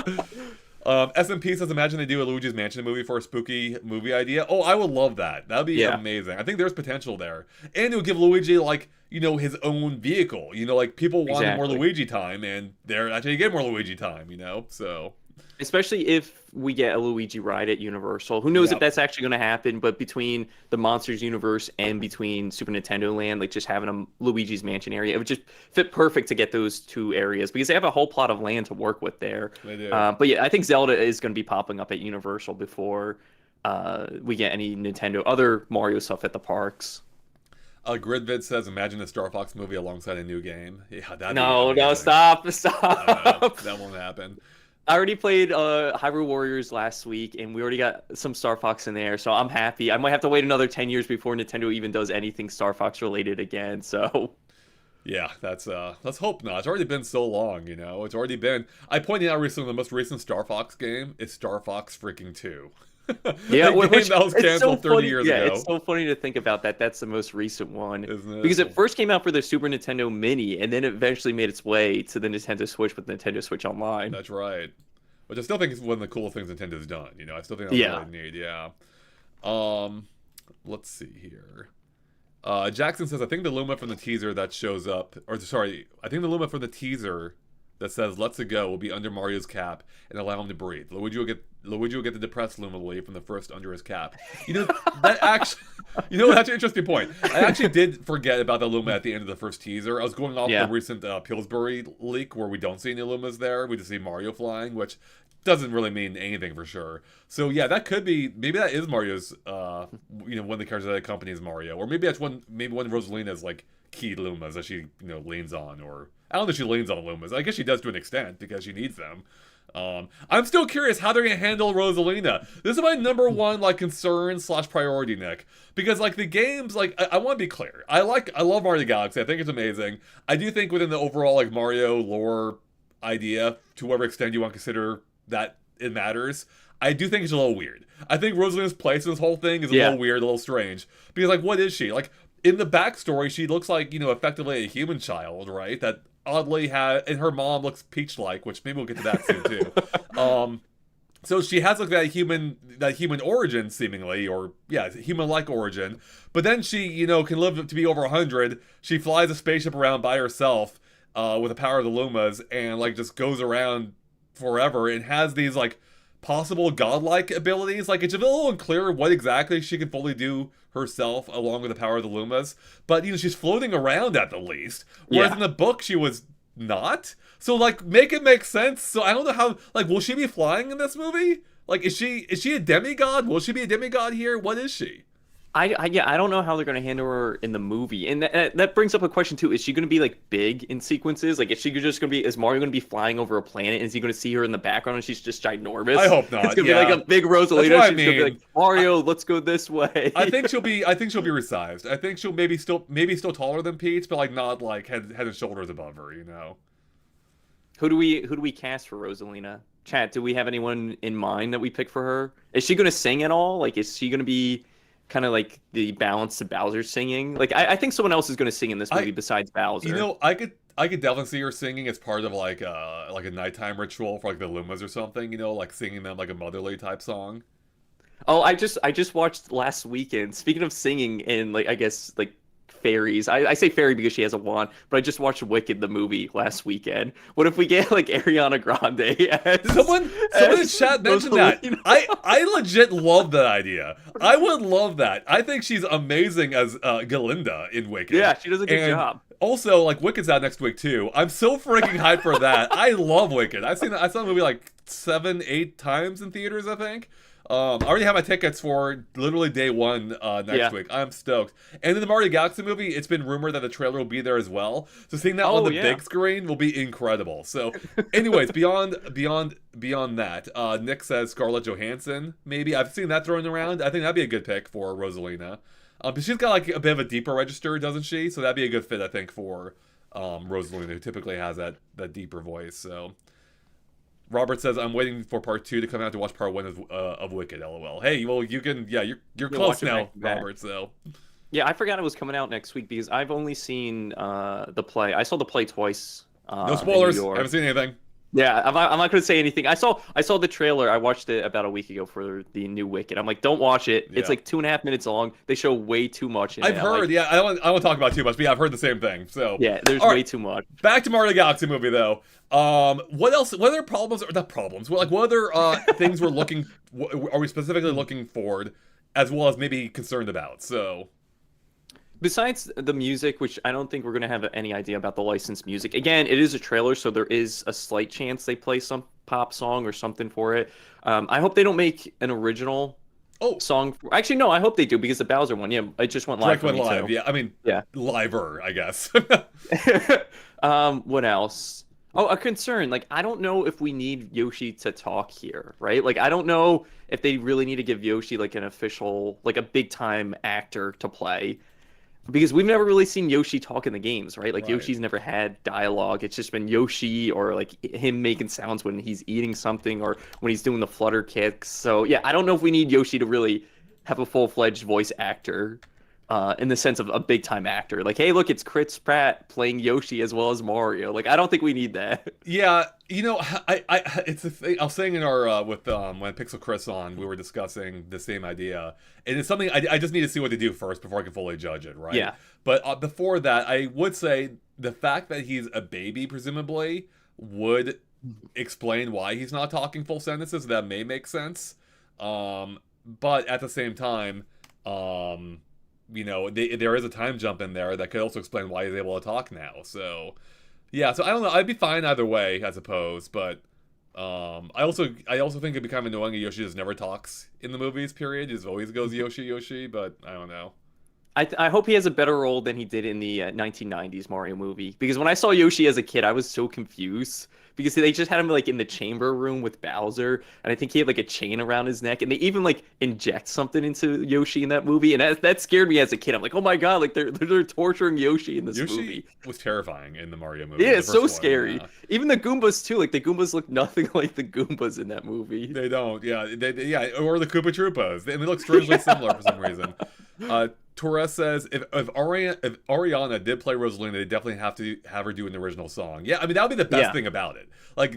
SMP says, imagine they do a Luigi's Mansion movie for a spooky movie idea. Oh, I would love that. That'd be amazing. I think there's potential there. And it would give Luigi, like, you know, his own vehicle. You know, like, people wanted more Luigi time, and they're actually getting more Luigi time, you know? So... Especially if we get a Luigi ride at Universal. Who knows if that's actually going to happen, but between the Monsters universe and between Super Nintendo Land, like just having a Luigi's Mansion area, it would just fit perfect to get those two areas because they have a whole plot of land to work with there. They do. But yeah, I think Zelda is going to be popping up at Universal before we get any other Mario stuff at the parks. Gridvid says, imagine a Star Fox movie alongside a new game. Yeah, that'd No, stop. That won't happen. I already played Hyrule Warriors last week, and we already got some Star Fox in there, so I'm happy. I might have to wait another 10 years before Nintendo even does anything Star Fox related again, so... Yeah, let's hope not. It's already been so long, you know? It's already been... I pointed out recently the most recent Star Fox game is Star Fox freaking 2. Yeah, which that was canceled 30 years ago. Yeah, it's so funny to think about that. That's the most recent one. Isn't it? Because it first came out for the Super Nintendo Mini, and then it eventually made its way to the Nintendo Switch with Nintendo Switch Online. That's right. Which I still think is one of the coolest things Nintendo's done. You know, I still think that's really neat. Yeah. Let's see here. Jackson says, I think the Luma from the teaser that shows up, or sorry, I think the Luma from the teaser that says "Let's a go" will be under Mario's cap and allow him to breathe. Luigi will get the depressed Luma leaf from the first under his cap. You know, that actually, you know, that's an interesting point. I actually did forget about the Luma at the end of the first teaser. I was going off the recent Pillsbury leak where we don't see any Lumas there. We just see Mario flying, which doesn't really mean anything for sure. So yeah, that could be, maybe that is Mario's, you know, one of the characters that accompanies Mario, or maybe that's one of Rosalina's like key Lumas that she, you know, leans on, or I don't think she leans on Lumas. I guess she does to an extent because she needs them. I'm still curious how they're gonna handle Rosalina. This is my number one like concern / priority, Nick, because like the games, like I want to be clear. I love Mario Galaxy. I think it's amazing. I do think within the overall like Mario lore idea, to whatever extent you want to consider that it matters, I do think it's a little weird. I think Rosalina's place in this whole thing is a little weird, a little strange. Because like, what is she? Like in the backstory, she looks like, you know, effectively a human child, right? That oddly and her mom looks Peach-like, which maybe we'll get to that soon too. So she has like that human origin seemingly, or human-like origin. But then she, you know, can live to be over 100. She flies a spaceship around by herself with the power of the Lumas, and like just goes around forever and has these like possible godlike abilities. Like it's a little unclear what exactly she can fully do herself along with the power of the Lumas, but you know, she's floating around at the least, whereas in the book she was not. So like make it make sense. So I don't know how, like, will she be flying in this movie? Like is she a demigod? Will she be a demigod here? What is she? I don't know how they're going to handle her in the movie, and that brings up a question too. Is she going to be like big in sequences? Like, is Mario going to be flying over a planet? And is he going to see her in the background and she's just ginormous? I hope not. It's going to be like a big Rosalina. She's going to be like, Mario, let's go this way. I think she'll be resized. I think she'll maybe still taller than Peach, but like not like head and shoulders above her. You know. Who do we cast for Rosalina? Chat, do we have anyone in mind that we pick for her? Is she going to sing at all? Like, is she going to be kind of like the balance to Bowser singing? Like I think someone else is going to sing in this movie besides Bowser. You know, I could definitely see her singing as part of like a nighttime ritual for like the Lumas or something. You know, like singing them like a motherly type song. Oh, I just watched last weekend. Speaking of singing and like I guess like fairies. I say fairy because she has a wand, but I just watched Wicked the movie last weekend. What if we get like Ariana Grande as someone in chat mentioned that. I legit love that idea. I would love that. I think she's amazing as Galinda in Wicked. Yeah, she does a good job. Also, like Wicked's out next week too. I'm so freaking hyped for that. I love Wicked. I saw the movie like 7-8 times in theaters, I think. I already have my tickets for literally day one next Yeah. week. I'm stoked. And in the Mario Galaxy movie, it's been rumored that the trailer will be there as well. So seeing that on Oh the yeah. big screen will be incredible. So, anyways, beyond that, Nick says Scarlett Johansson. Maybe I've seen that thrown around. I think that'd be a good pick for Rosalina. But she's got like a bit of a deeper register, doesn't she? So that'd be a good fit, I think, for Rosalina, who typically has that deeper voice. So. Robert says, "I'm waiting for part two to come out to watch part one of Wicked." LOL. Hey, well, you can. Yeah, you're Yeah, close watch it now, back to back. Robert. So Yeah, I forgot it was coming out next week because I've only seen the play. I saw the play twice no in New spoilers. I York. haven't seen anything. Yeah, I'm not going to say anything. I saw the trailer. I watched it about a week ago for the new Wicked. I'm like, don't watch it. It's Yeah, like 2.5 minutes long. They show way too much in I've it. heard. Yeah, I won't talk about it too much, but yeah, I've heard the same thing. So Yeah, there's all way right, too much. back to Mario Galaxy movie though. What else? What other problems? Or not problems? What other things we're looking? Are we specifically looking forward, as well as maybe concerned about? So Besides the music, which I don't think we're going to have any idea about the licensed music. Again, it is a trailer, so there is a slight chance they play some pop song or something for it. I hope they don't make an original oh, song. Actually, no, I hope they do because the Bowser one, yeah, it just went live direct for went me live. too. Yeah, I mean, Yeah. liver, I guess. What else? Oh, a concern. Like, I don't know if we need Yoshi to talk here, right? Like, I don't know if they really need to give Yoshi like an official, like a big time actor to play. Because we've never really seen Yoshi talk in the games, right? Like Right. Yoshi's never had dialogue. It's just been Yoshi or like him making sounds when he's eating something or when he's doing the flutter kicks. So yeah, I don't know if we need Yoshi to really have a full-fledged voice actor in the sense of a big-time actor. Like, hey, look, it's Chris Pratt playing Yoshi as well as Mario. Like, I don't think we need that. Yeah, it's the thing. I was saying in our with when Pixel Chris on, we were discussing the same idea, and it's something I just need to see what they do first before I can fully judge it, right? Yeah. But before that, I would say the fact that he's a baby, presumably, would explain why he's not talking full sentences. That may make sense. But at the same time, there is a time jump in there that could also explain why he's able to talk now. So. Yeah, so I don't know. I'd be fine either way, I suppose. But I also think it'd be kind of annoying that Yoshi just never talks in the movies. Period. He just always goes Yoshi Yoshi. But I don't know. I hope he has a better role than he did in the 1990s Mario movie. Because when I saw Yoshi as a kid, I was so confused. Because they just had him like in the chamber room with Bowser, and I think he had like a chain around his neck, and they even like inject something into Yoshi in that movie, and that scared me as a kid. I'm like, oh my god, like they're torturing Yoshi in this Yoshi movie. was terrifying in the Mario movie. Yeah, the it's first so one, scary. yeah. Even the Goombas too. Like the Goombas look nothing like the Goombas in that movie. They don't. Yeah, yeah, or the Koopa Troopas. They look strangely similar for some reason. Torres says if Ariana did play Rosalina, they definitely have to have her do an original song. Yeah, I mean that would be the best Yeah. thing about it. Like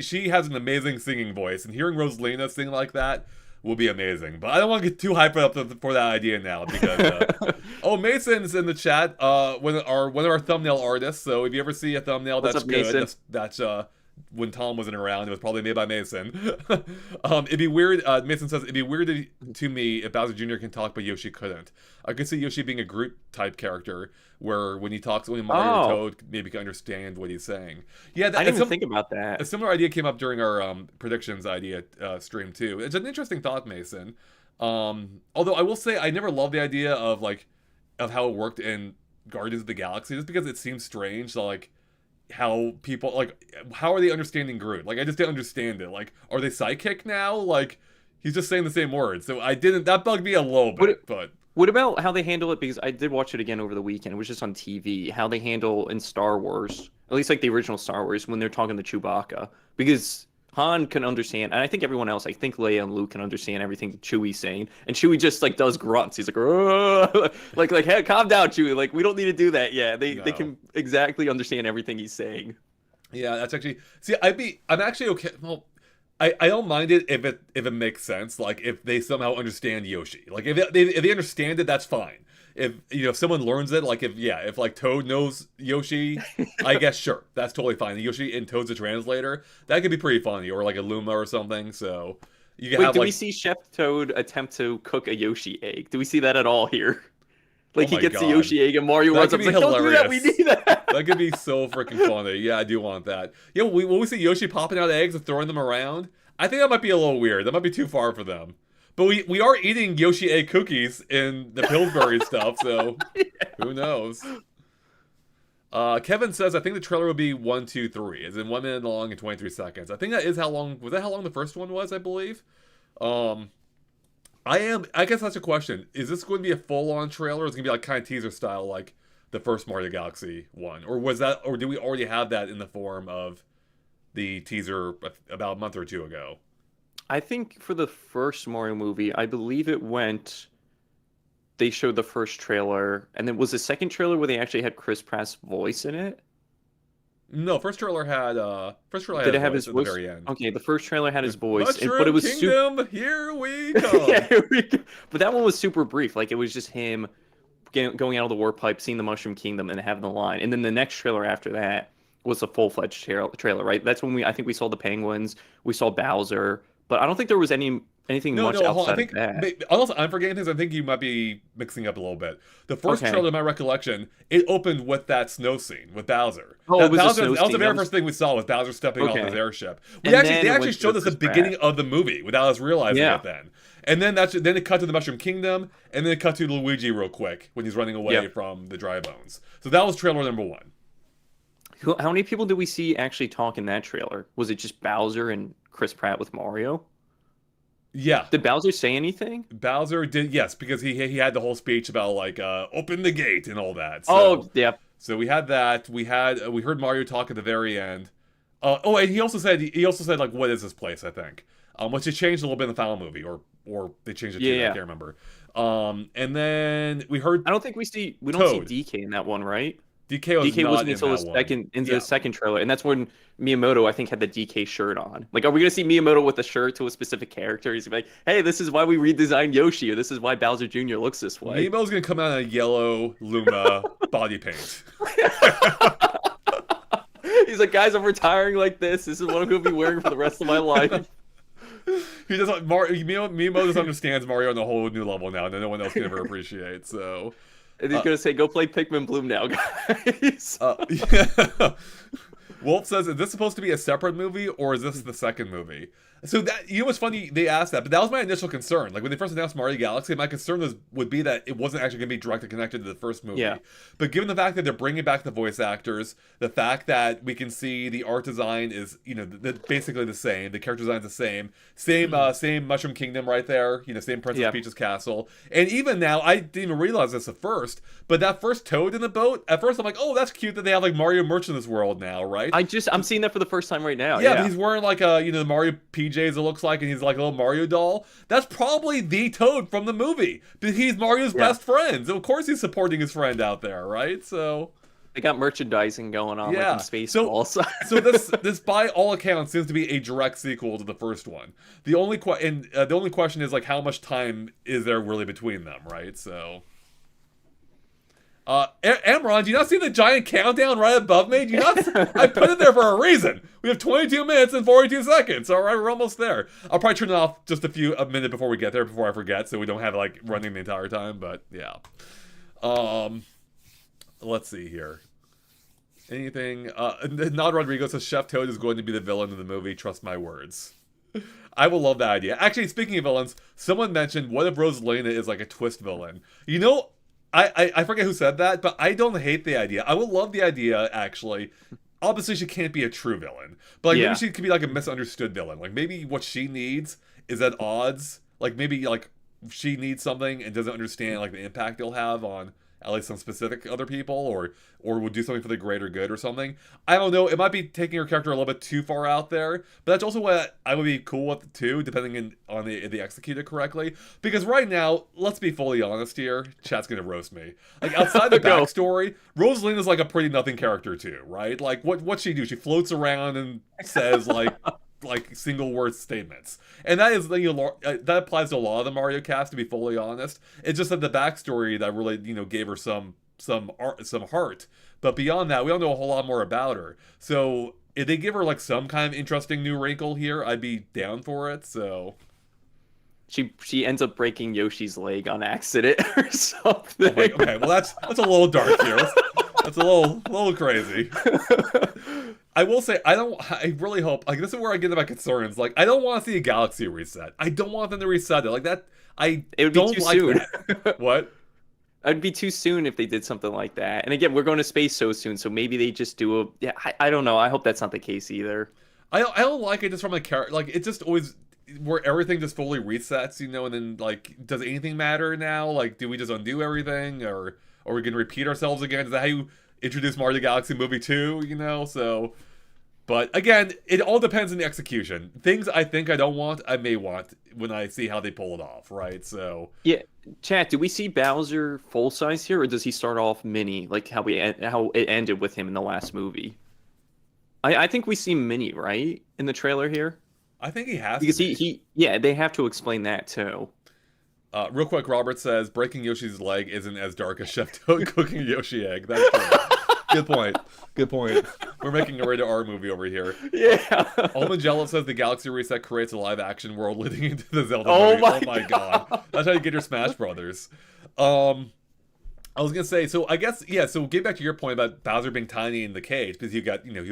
she has an amazing singing voice, and hearing Rosalina sing like that will be amazing. But I don't want to get too hyped up for that idea now because oh, Mason's in the chat. One of our thumbnail artists. So if you ever see a thumbnail What's that's up, good, Mason? that's when Tom wasn't around, it was probably made by Mason. It'd be weird. Mason says it'd be weird to me if Bowser Jr. can talk, but Yoshi couldn't. I could see Yoshi being a Groot type character, where when he talks, only Mario or Toad maybe can understand what he's saying. Yeah, I didn't even think about that. a similar idea came up during our predictions idea stream too. It's an interesting thought, Mason. Although I will say I never loved the idea of how it worked in Guardians of the Galaxy, just because it seems strange. Like how people how are they understanding Groot? Like I just didn't understand it. Like are they psychic now? Like he's just saying the same words. So that bugged me a little bit. But What about how they handle it? Because I did watch it again over the weekend. It was just on TV. How they handle in Star Wars, at least like the original Star Wars, when they're talking to Chewbacca. Because Han can understand, and I think everyone else, I think Leia and Luke can understand everything Chewie's saying. And Chewie just like does grunts. He's like, like, hey, calm down, Chewie. Like, we don't need to do that. Yeah, they No. can exactly understand everything he's saying. yeah, that's actually I'm actually okay. Well, I don't mind it if it makes sense. Like if they somehow understand Yoshi. Like if they understand it, that's fine. If someone learns it, like if like Toad knows Yoshi, I guess sure, that's totally fine. Yoshi and Toad's a translator. That could be pretty funny, or like a Luma or something. So you can Wait, have do like we see Chef Toad attempt to cook a Yoshi egg? Do we see that at all here? Like Oh he my gets the God. Yoshi egg and Mario That runs could up be like, don't do that, we hilarious. need that. that could be so freaking funny. Yeah, I do want that. Yeah, will we see Yoshi popping out eggs and throwing them around? I think that might be a little weird. That might be too far for them. But we are eating Yoshi egg cookies in the Pillsbury stuff, so who knows? Kevin says, I think the trailer will be 1, 2, 3. Is in 1 minute long and 23 seconds. I think that is how long. Was that how long the first one was? I believe. I guess that's a question. Is this going to be a full-on trailer? Or is it going to be like kind of teaser style, like the first Mario Galaxy one, or was that, or did we already have that in the form of the teaser about a month or two ago? I think for the first Mario movie, I believe it went. They showed the first trailer, and then was the second trailer where they actually had Chris Pratt's voice in it? No, first trailer Did had it have voice his at the voice? very end. Okay, the first trailer had his voice, Mushroom but it was Kingdom, here we come. yeah, here we go. But that one was super brief. Like it was just him going out of the warp pipe, seeing the Mushroom Kingdom, and having the line. And then the next trailer after that was a full-fledged trailer, right? That's when I think we saw the penguins, we saw Bowser, but I don't think there was anything much outside of that. Unless I'm forgetting things, I think you might be mixing up a little bit. The first trailer, in my recollection, it opened with that snow scene with Bowser. Oh, it was Bowser, a snow that was the scene. very first thing we saw, was Bowser stepping off his airship. And They actually showed us at the beginning of the movie without us realizing it then. And then then it cut to the Mushroom Kingdom, and then it cut to Luigi real quick when he's running away from the dry bones. So that was trailer number 1. How many people did we see actually talk in that trailer? Was it just Bowser and Chris Pratt with Mario? Yeah. Did Bowser say anything? Bowser did, yes, because he had the whole speech about like open the gate and all that. So, oh, yeah. So we had that. We heard Mario talk at the very end. And he also said like, what is this place? I think, which they changed a little bit in the final movie, or they changed it too. I can't remember. And then we heard. I don't think we don't see DK in that one, right? DK wasn't until the second trailer, and that's when Miyamoto, I think, had the DK shirt on. Like, are we gonna see Miyamoto with a shirt to a specific character? He's gonna be like, "Hey, this is why we redesigned Yoshi, or this is why Bowser Jr. looks this way." Miyamoto's gonna come out in a yellow Luma body paint. He's like, "Guys, I'm retiring like this. This is what I'm gonna be wearing for the rest of my life." He doesn't. Miyamoto just understands Mario on a whole new level now that no one else can ever appreciate. So. And he's gonna say, "Go play Pikmin Bloom now, guys." Yeah. Wolf says, "Is this supposed to be a separate movie, or is this the second movie?" So that, you know what's funny? They asked that, but that was my initial concern. Like when they first announced Mario Galaxy, my concern would be that it wasn't actually going to be directly connected to the first movie. Yeah. But given the fact that they're bringing back the voice actors, the fact that we can see the art design is, basically the same, the character design's the same Mushroom Kingdom right there, same Princess Peach's castle, and even now, I didn't even realize this at first, but that first Toad in the boat, at first I'm like, oh, that's cute that they have like Mario merch in this world now, right? I'm seeing that for the first time right now. Yeah, but he's wearing like the Mario PJs, it looks like, and he's like a little Mario doll. That's probably the Toad from the movie. But he's Mario's best friend. So of course he's supporting his friend out there, right? So they got merchandising going on, like in Spaceballs. So this by all accounts seems to be a direct sequel to the first one. The only question is like, how much time is there really between them, right? So Amron, do you not see the giant countdown right above me? Do you not? I put it there for a reason. We have 22 minutes and 42 seconds. All right, we're almost there. I'll probably turn it off just a minute before we get there, before I forget, so we don't have it like running the entire time. But yeah. Let's see here. Anything? Nod Rodrigo says Chef Toad is going to be the villain of the movie. Trust my words. I will love that idea. Actually, speaking of villains, someone mentioned, what if Rosalina is like a twist villain? I forget who said that, but I don't hate the idea. I would love the idea, actually. Obviously, she can't be a true villain. But maybe she could be like a misunderstood villain. Like maybe what she needs is at odds. Like maybe like she needs something and doesn't understand like the impact it'll have on at least some specific other people, or would do something for the greater good or something. I don't know. It might be taking her character a little bit too far out there, but that's also what I would be cool with too, depending on the executed correctly. Because right now, let's be fully honest here, chat's gonna roast me. Like outside the backstory, Rosalina's like a pretty nothing character too, right? Like what's she do? She floats around and says like single word statements, and that is that applies to a lot of the Mario cast, to be fully honest. It's just that the backstory that really gave her some heart, but beyond that we don't know a whole lot more about her. So if they give her like some kind of interesting new wrinkle here, I'd be down for it. So she ends up breaking Yoshi's leg on accident or something. Okay, well that's a little dark here. That's a little crazy. I will say I don't. I really hope. Like this is where I get to my concerns. Like I don't want to see a galaxy reset. I don't want them to reset it like that. I It would be don't too like soon. that. What? It'd be too soon if they did something like that. And again, we're going to space so soon, so maybe they just do a. Yeah, I don't know. I hope that's not the case either. I don't like it just from a character. Like it just always where everything just fully resets, and then like does anything matter now? Like do we just undo everything, or we can repeat ourselves again? Is that how you introduce Mario Galaxy Movie 2? So. But again, it all depends on the execution. Things I think I don't want, I may want when I see how they pull it off, right? So Yeah, chat. Do we see Bowser full size here, or does he start off mini, like how it ended with him in the last movie? I think we see mini, right, in the trailer here, I think he has to because be. he yeah, they have to explain that too. Real quick, Robert says breaking Yoshi's leg isn't as dark as Chef Toad cooking a Yoshi egg. That's true. Good point. Good point. We're making a rated R movie over here. Yeah. Almangella says the Galaxy Reset creates a live-action world leading into the Zelda Oh movie. my Oh my god. That's how you get your Smash Brothers. I was gonna say, so I guess, yeah, so get back to your point about Bowser being tiny in the cage, because he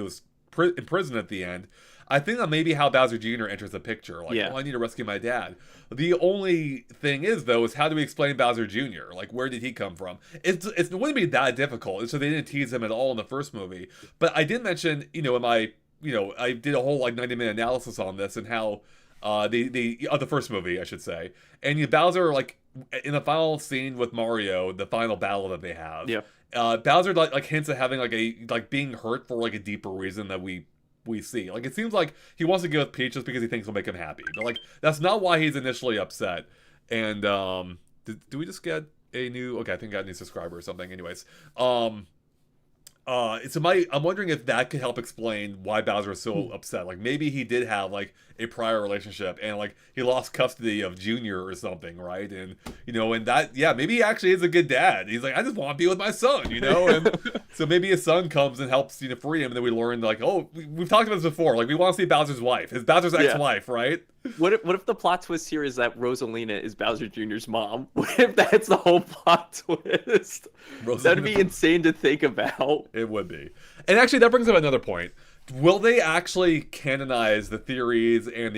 was in prison at the end. I think that may be how Bowser Jr. enters the picture. Like, Yeah. oh, I need to rescue my dad. The only thing is, though, is how do we explain Bowser Jr.? Like, where did he come from? It wouldn't be that difficult, so they didn't tease him at all in the first movie. But I did mention, in my, I did a whole, like, 90-minute analysis on this and how, the first movie, I should say. And Bowser, like, in the final scene with Mario, the final battle that they have, Yeah. Bowser like hints at having like being hurt for like a deeper reason that we see. Like it seems like he wants to go with Peach just because he thinks it'll make him happy. But like that's not why he's initially upset. And do we just get a new? Okay, I think I got a new subscriber or something. Anyways, I'm wondering if that could help explain why Bowser is so upset. Like maybe he did have like a prior relationship and like he lost custody of Junior or something, right? And and that maybe he actually is a good dad. He's like, I just want to be with my son, and so maybe his son comes and helps free him, and then we learn like, oh, we've talked about this before. Like we want to see Bowser's wife, Bowser's ex-wife, right? What if the plot twist here is that Rosalina is Bowser Jr.'s mom? What if that's the whole plot twist? That'd be insane to think about. It would be. And actually, that brings up another point. Will they actually canonize the theories and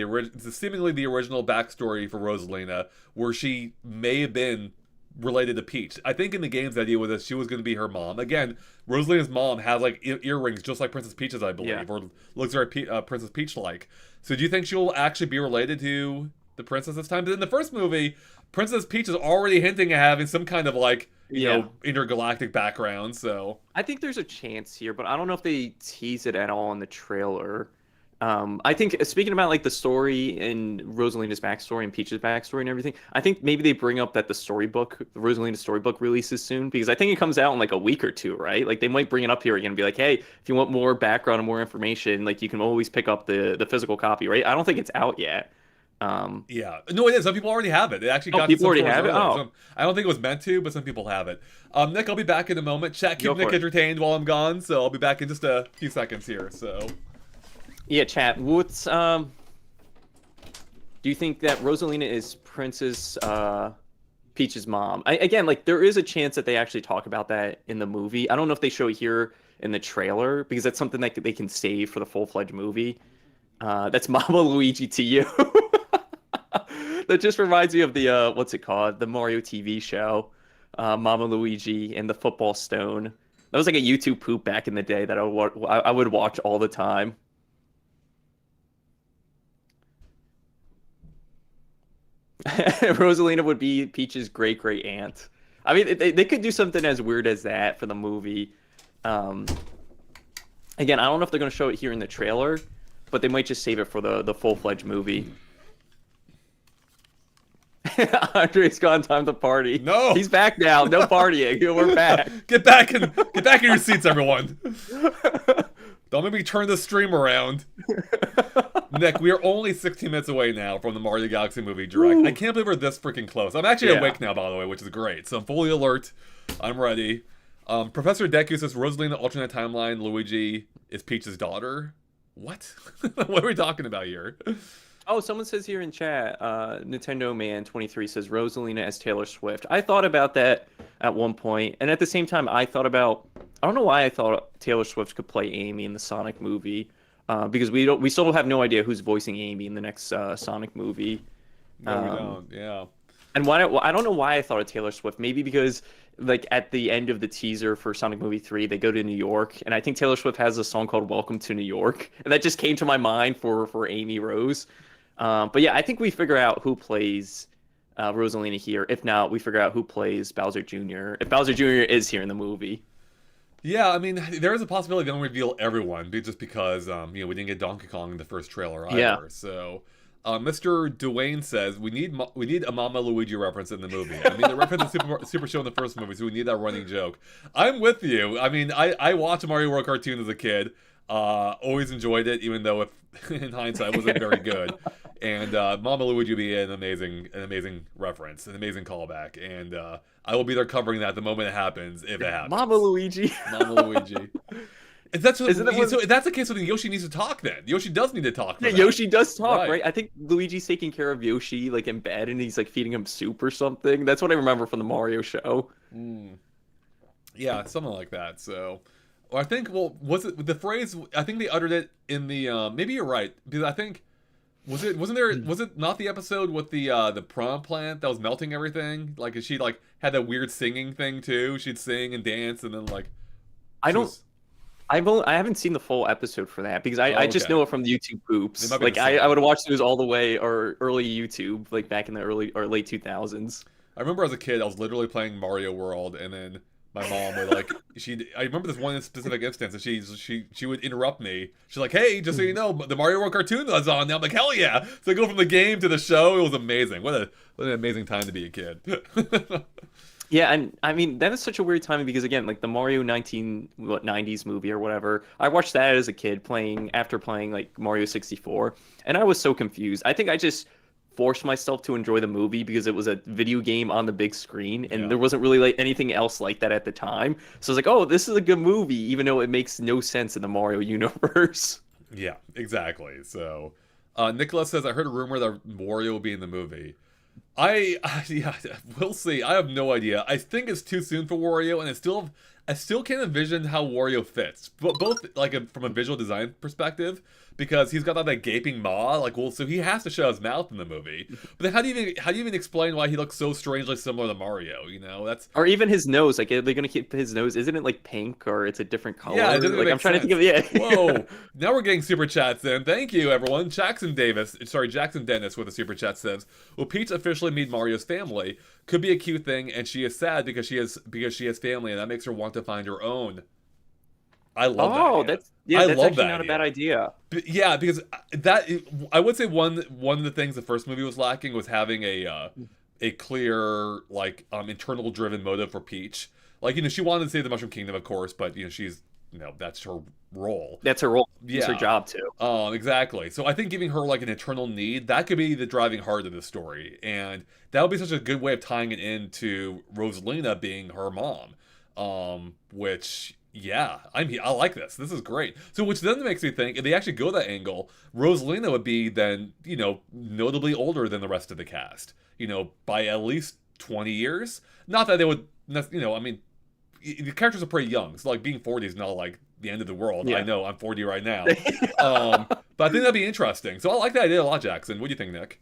seemingly the original backstory for Rosalina, where she may have been related to Peach? I think in the game's idea was that she was going to be her mom. Again, Rosalina's mom has like earrings just like Princess Peach's, I believe, or looks very Princess Peach-like. So do you think she'll actually be related to the princess this time? But in the first movie, Princess Peach is already hinting at having some kind of like, intergalactic background, so... I think there's a chance here, but I don't know if they tease it at all in the trailer. I think, speaking about like the story and Rosalina's backstory and Peach's backstory and everything, I think maybe they bring up that the Rosalina storybook releases soon, because I think it comes out in like a week or two, right? Like they might bring it up here again and be like, hey, if you want more background and more information, like you can always pick up the physical copy, right? I don't think it's out yet. Yeah, no, it is. Some people already have it. It actually got people already have it. I don't think it was meant to, but some people have it. Nick, I'll be back in a moment. Chat, keep Nick it. entertained while I'm gone, so I'll be back in just a few seconds here. So, yeah, chat. What's do you think that Rosalina is Princess Peach's mom? Again, like there is a chance that they actually talk about that in the movie. I don't know if they show it here in the trailer because that's something that they can save for the full-fledged movie. That's Mama Luigi to you. That just reminds me of the what's it called? The Mario TV show, Mama Luigi and the Football Stone. That was like a YouTube poop back in the day that I would watch all the time. Rosalina would be Peach's great aunt. I mean, they could do something as weird as that for the movie. Again, I don't know if they're going to show it here in the trailer, but they might just save it for the full-fledged movie. Andre's gone. Time to party. No, he's back now. No partying. We're back. Get back in your seats, everyone. Don't make me turn the stream around. Nick, we are only 16 minutes away now from the Mario Galaxy movie direct. Ooh. I can't believe we're this freaking close. I'm actually awake now, by the way, which is great. So I'm fully alert. I'm ready. Professor Deku says Rosalina alternate timeline. Luigi is Peach's daughter. What? What are we talking about here? Oh, someone says here in chat, Nintendo Man 23 says Rosalina as Taylor Swift. I thought about that at one point, and at the same time, I thought about I don't know why I thought Taylor Swift could play Amy in the Sonic movie, because we still have no idea who's voicing Amy in the next Sonic movie. No, we Um, don't. Yeah. and why well, I don't know why I thought of Taylor Swift. Maybe because like at the end of the teaser for Sonic Movie 3, they go to New York, and I think Taylor Swift has a song called "Welcome to New York," and that just came to my mind for Amy Rose. But yeah, I think we figure out who plays Rosalina here. If not, we figure out who plays Bowser Jr. If Bowser Jr. is here in the movie. Yeah, I mean, there is a possibility they don't reveal everyone, just because we didn't get Donkey Kong in the first trailer Yeah. either. So, Mr. Dwayne says we need a Mama Luigi reference in the movie. I mean, the reference is super show in the first movie, so we need that running joke. I'm with you. I mean, I watched a Mario World cartoon as a kid. Always enjoyed it, even though in hindsight it wasn't very good. And Mama Luigi would be an amazing reference, an amazing callback, and I will be there covering that the moment it happens, if it happens. Mama Luigi. Mama Luigi. If that's Isn't that so if that's the case, then Yoshi needs to talk. Then Yoshi does need to talk. For Yeah, that. Yoshi does talk, Right. right? I think Luigi's taking care of Yoshi like in bed, and he's like feeding him soup or something. That's what I remember from the Mario show. Yeah, something like that. So, or I think, well, was it the phrase? I think they uttered it in the. Maybe you're right, because I think was it not the episode with the prom plant that was melting everything? Like, she like had that weird singing thing too. She'd sing and dance, and then like I she don't. was- I haven't seen the full episode for that because I just okay. know it from the YouTube It oops. might be Like the same. I would watch those all the way or early YouTube, like back in the early or late 2000s. I remember as a kid, I was literally playing Mario World, and then my mom would like I remember this one specific instance, and she would interrupt me. She's like, "Hey, just so you know, the Mario World cartoon is on now." I'm like, "Hell yeah!" So I go from the game to the show. It was amazing. What an amazing time to be a kid. Yeah, and I mean that is such a weird timing because again, like the Mario 90s movie or whatever, I watched that as a kid after playing like Mario 64, and I was so confused. I think I just forced myself to enjoy the movie because it was a video game on the big screen, and Yeah. there wasn't really like anything else like that at the time. So I was like, "Oh, this is a good movie," even though it makes no sense in the Mario universe. Yeah, exactly. So, Nicholas says, "I heard a rumor that Wario will be in the movie." Yeah, we'll see. I have no idea. I think it's too soon for Wario, and I still can't envision how Wario fits, but both like from a visual design perspective, because he's got that gaping maw, like, well, so he has to show his mouth in the movie. But then how do you even explain why he looks so strangely similar to Mario? That's Or even his nose. Like, are they gonna keep his nose? Isn't it like pink or it's a different color? yeah, it doesn't Like, make I'm trying sense. to think of Whoa! Now we're getting super chats in. Thank you, everyone. Jackson Dennis with a super chat says, "Will Peach officially meet Mario's family? Could be a cute thing, and she is sad because she has family, and that makes her want to find her own." I love that. Oh, Idea. that's love actually that not a bad idea. Yeah, because I would say one of the things the first movie was lacking was having a clear internal driven motive for Peach. Like, she wanted to save the Mushroom Kingdom, of course, but she's that's her role. That's her role. It's her Yeah. job too. Exactly. So I think giving her an internal need, that could be the driving heart of the story, and that would be such a good way of tying it into Rosalina being her mom. Which, yeah, I like this. This is great. So which then makes me think if they actually go that angle, Rosalina would be then notably older than the rest of the cast. By at least 20 years. Not that they would. I mean, the characters are pretty young, so being 40 is not the end of the world. Yeah. I know I'm 40 right now, but I think that'd be interesting. So I like that idea a lot, Jackson. What do you think, Nick?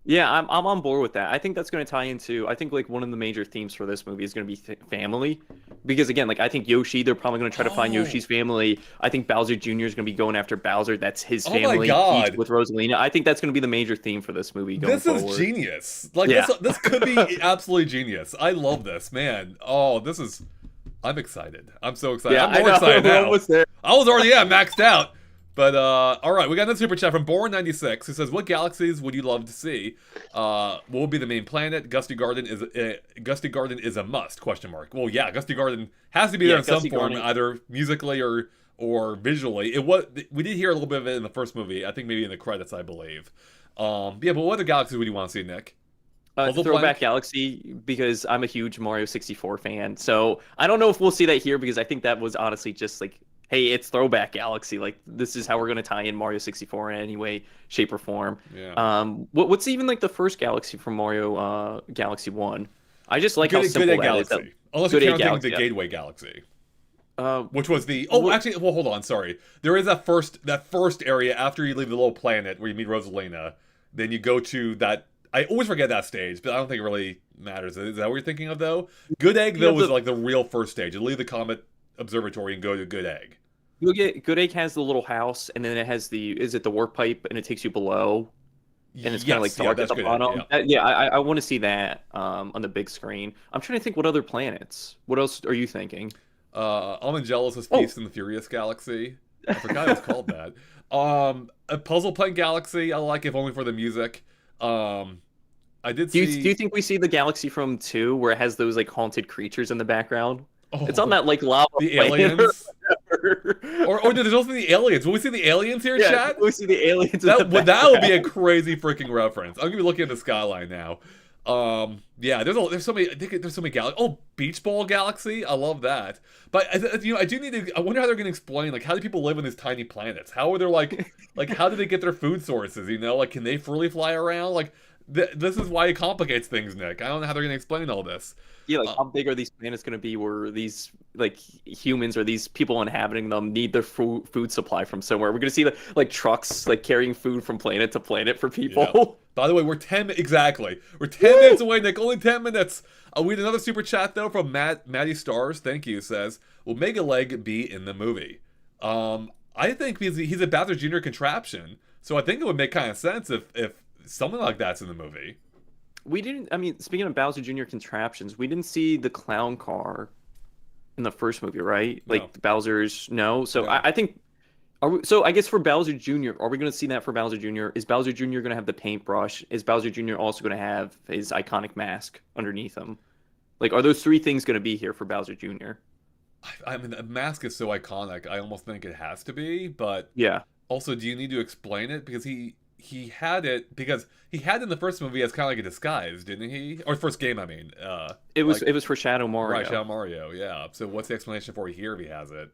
Yeah, I'm on board with that. I think that's going to tie into. I think one of the major themes for this movie is going to be family, because again, I think Yoshi. They're probably going to try to find Yoshi's family. I think Bowser Jr. is going to be going after Bowser. That's his Oh my family. God. Peach with Rosalina. I think that's going to be the major theme for this movie going This forward. is genius. Yeah. This could be absolutely genius. I love this, man. Oh, this is. I'm excited. I'm so excited. Yeah, I'm more I know. excited We're now. almost there. I was already maxed out. But all right, we got another super chat from Born96 who says, "What galaxies would you love to see? What would be the main planet? Gusty Garden is a must? Question mark. Well, yeah, Gusty Garden has to be there in some Gusty form, Garden. either musically or visually. We did hear a little bit of it in the first movie. I think maybe in the credits, I believe. Yeah, but what other galaxies would you want to see, Nick? Puzzle Throwback Blank? Galaxy, because I'm a huge Mario 64 fan. So I don't know if we'll see that here, because I think that was honestly just hey, it's Throwback Galaxy. This is how we're gonna tie in Mario 64 in any way, shape, or form. Yeah. What's even the first Galaxy from Mario Galaxy 1? I just like how Good simple Egg that is. Galaxy. Unless Good you're Egg counting Galaxy, the yeah. Gateway Galaxy. which was the what actually, well, hold on, sorry. There is that first area after you leave the little planet where you meet Rosalina. Then you go to that. I always forget that stage, but I don't think it really matters. Is that what you're thinking of though? Good Egg you though have was the like the real first stage. You leave the Comet Observatory and go to Good Egg. you get Good Egg has the little house, and then it has the is it the warp pipe, and it takes you below, and it's kind of like Yes, yeah, dark at that's the Good Egg. Yeah. bottom. Yeah, I want to see that on the big screen. I'm trying to think what other planets. What else are you thinking? Almangelos' Oh, Feast in the Furious Galaxy. I forgot it was called that. A Puzzle Plant Galaxy. I like, if only for the music. I did do you see. think we see the galaxy from two where it has those like haunted creatures in the background? It's on Oh, that like lava the planet or aliens. whatever. Or there's also the aliens. Will we see the aliens here, Yeah, chat? we see the aliens in the That would be a background. crazy freaking reference. I'm gonna be looking at the skyline now. Yeah, there's so many. I think there's so many galaxies. Oh, Beach Ball Galaxy. I love that. But I do need to. I wonder how they're gonna explain, like, how do people live on these tiny planets? How are they like how do they get their food sources? Like, can they freely fly around? Like, this is why it complicates things, Nick. I don't know how they're gonna explain all this. Yeah, like Uh, how big are these planets going to be where these like humans or these people inhabiting them need their food supply from somewhere? We're going to see like trucks like carrying food from planet to planet for Yeah. people. By the way, exactly. We're 10 minutes away, Nick. Only 10 minutes. We had another super chat though from Maddie Stars. Thank you. Says, "Will Mega Leg be in the movie?" I think because he's a Bowser Jr. contraption, so I think it would make kind of sense if something like that's in the movie. We didn't. I mean, speaking of Bowser Jr. contraptions, we didn't see the clown car in the first movie, right? No, Like Bowser's no. So no. I think are we, so I guess for Bowser Jr., are we going to see that for Bowser Jr.? Is Bowser Jr. going to have the paintbrush? Is Bowser Jr. also going to have his iconic mask underneath him? Like, are those three things going to be here for Bowser Jr.? I mean, the mask is so iconic. I almost think it has to be, but Yeah, also, do you need to explain it? Because he had it in the first movie as kind of like a disguise, didn't he? Or first game, I mean. Like it was for Shadow right, Mario. Shadow Mario, yeah. So what's the explanation for here if he has it?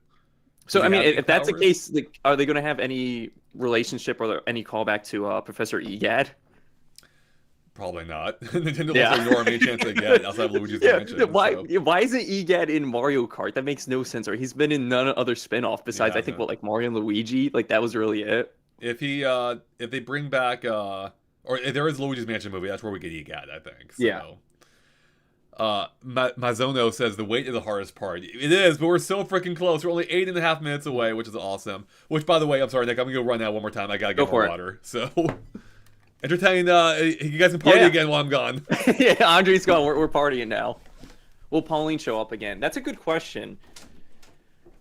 So Does I he mean, have any if that's the powers? case, like, are they going to have any relationship or any callback to Professor Egad? Probably not. Nintendo wants to Yeah. ignore any chance they get outside of Luigi's Yeah. Mansion. Why So why isn't Egad in Mario Kart? That makes no sense. Or he's been in none other spin-off he besides I think hasn't. what like Mario and Luigi. Like that was really it. If they bring back or if there is a Luigi's Mansion movie, that's where we get EGAT, I think. Yeah. So Mazono says the wait is the hardest part. It is, but we're so freaking close. We're only 8.5 minutes away, which is awesome. Which, by the way, I'm sorry, Nick, I'm gonna go run out one more time. I gotta Go get more for it. water. So entertain. You guys can party Yeah. again while I'm gone. Yeah, Andre's gone. We're partying now. Will Pauline show up again? That's a good question.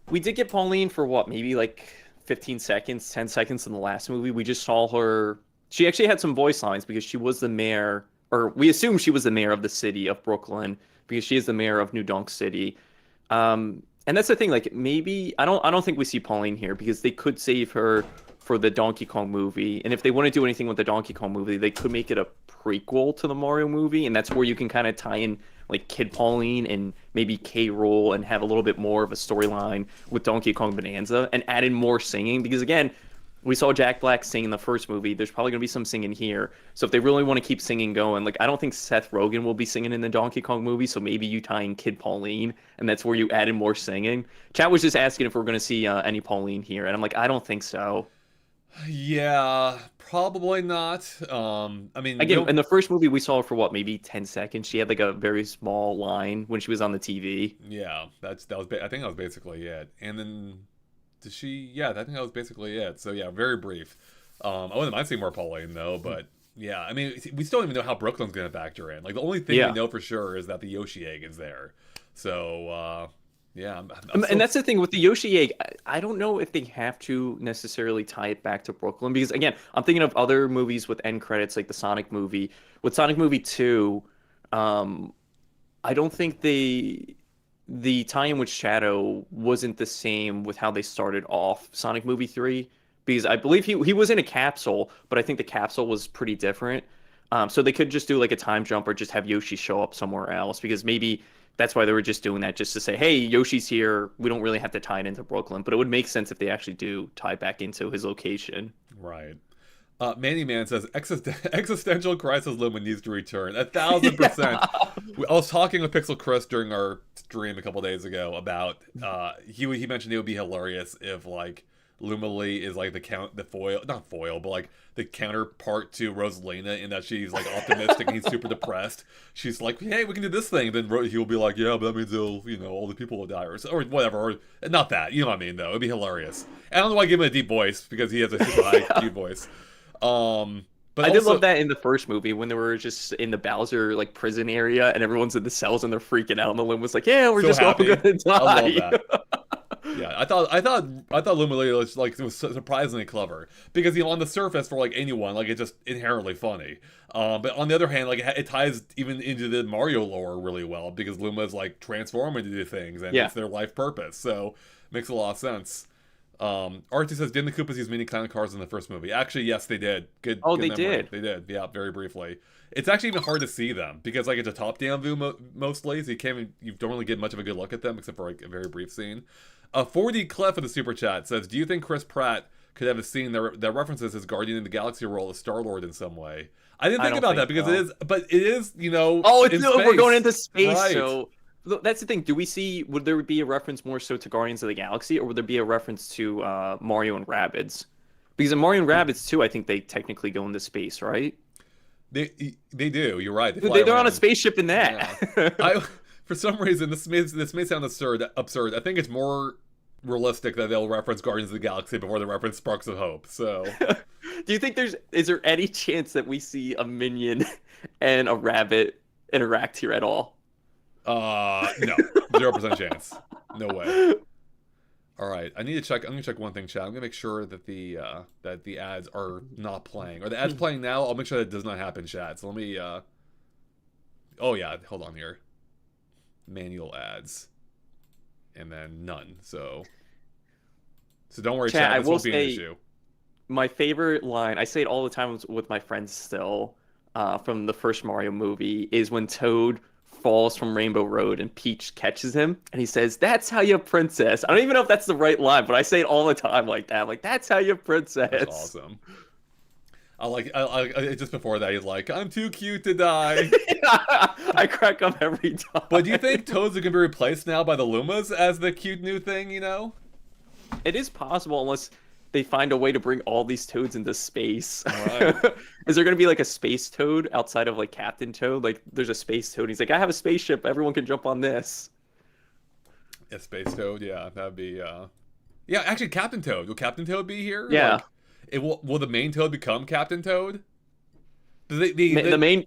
We did get Pauline for what? Maybe like 15 seconds, 10 seconds in the last movie. We just saw her. She actually had some voice lines because she was the mayor, or we assume she was the mayor of the city of Brooklyn because she is the mayor of New Donk City. And that's the thing. Like maybe I don't think we see Pauline here because they could save her for the Donkey Kong movie. And if they want to do anything with the Donkey Kong movie, they could make it a prequel to the Mario movie, and that's where you can kind of tie in like Kid Pauline and maybe K. Rool and have a little bit more of a storyline with Donkey Kong Bonanza and add in more singing because again, we saw Jack Black sing in the first movie. There's probably going to be some singing here. So if they really want to keep singing going, like I don't think Seth Rogen will be singing in the Donkey Kong movie. So maybe you tie in Kid Pauline, and that's where you add in more singing. Chat was just asking if we're going to see any Pauline here, and I'm like, I don't think so. Yeah, probably not. I mean, you Again, don't. in the first movie, we saw her for what, maybe 10 seconds. She had like a very small line when she was on the TV. Yeah, I think that was basically it. And then did she? Yeah, I think that was basically it. So yeah, very brief. I wouldn't mind seeing more Pauline though, but yeah, I mean, we still don't even know how Brooklyn's gonna factor in. Like the only thing we Yeah. know for sure is that the Yoshi egg is there. So yeah, I'm And still. that's the thing with the Yoshi egg. I don't know if they have to necessarily tie it back to Brooklyn because again, I'm thinking of other movies with end credits like the Sonic movie. With Sonic movie 2, um, I don't think the tie-in with Shadow wasn't the same with how they started off Sonic movie 3 because I believe he was in a capsule, but I think the capsule was pretty different. So they could just do like a time jump or just have Yoshi show up somewhere else because maybe that's why they were just doing that just to say, hey, Yoshi's here. We don't really have to tie it into Brooklyn, but it would make sense if they actually do tie back into his location. Right. Manny Man says existential crisis Lumen needs to return 1,000%. I was talking with Pixel Chris during our stream a couple days ago about he mentioned it would be hilarious if like Luma Lee is like the foil, not foil, but like the counterpart to Rosalina in that she's like optimistic and he's super depressed. She's like, hey, we can do this thing. Then he'll be like, yeah, but that means all the people will die or whatever. Or not that, you know what I mean though. It'd be hilarious. And I don't know why I give him a deep voice because he has a super high deep voice. But I did love that in the first movie when they were just in the Bowser like prison area and everyone's in the cells and they're freaking out and the Lim was like, "Yeah, we're so just all gonna die." I love that. Yeah, I thought Lumile was surprisingly clever because on the surface for like anyone like it's just inherently funny. But on the other hand, like it ties even into the Mario lore really well because Luma's like transforming into things and it's their life purpose. So makes a lot of sense. Archie says, didn't the Koopas use mini clown cars in the first movie? Actually, yes, they did. Good. Oh, good they memory. did. They did. Yeah, very briefly. It's actually even hard to see them because like it's a top-down view mostly, so you don't really get much of a good look at them except for like a very brief scene. 4D Clef in the super chat says, do you think Chris Pratt could have a scene that references his Guardian of the Galaxy role as Star-Lord in some way? I didn't think about that because it is, Oh, in space. We're going into space, right. So that's the thing. Would there be a reference more so to Guardians of the Galaxy, or would there be a reference to Mario and Rabbids? Because in Mario and Rabbids too, I think they technically go into space, right? They do. You're right. They're on a spaceship in that. Yeah. For some reason, this may sound absurd. I think it's more realistic that they'll reference Guardians of the Galaxy before they reference Sparks of Hope. So, do you think is there any chance that we see a minion and a rabbit interact here at all? No, 0% chance. No way. All right, I'm gonna check one thing, chat. I'm gonna make sure that the ads are not playing, or the ads playing now. I'll make sure that does not happen, chat. So let me. Oh yeah, hold on here. Manual ads, and then none. So don't worry, chat. This won't be an issue. My favorite line, I say it all the time with my friends still, from the first Mario movie, is when Toad falls from Rainbow Road and Peach catches him and he says, "That's how you princess." I don't even know if that's the right line, but I say it all the time like that. I'm like, "That's how you princess." That's awesome. I just before that he's like, "I'm too cute to die." I crack up every time. But do you think Toads are gonna be replaced now by the Lumas as the cute new thing? It is possible unless they find a way to bring all these Toads into space. All right. Is there going to be like a space Toad outside of like Captain Toad? Like there's a space Toad. He's like, I have a spaceship. Everyone can jump on this. A space Toad, yeah, that'd be. Yeah, actually, Captain Toad. Will Captain Toad be here? Yeah. Will the main Toad become Captain Toad? The main.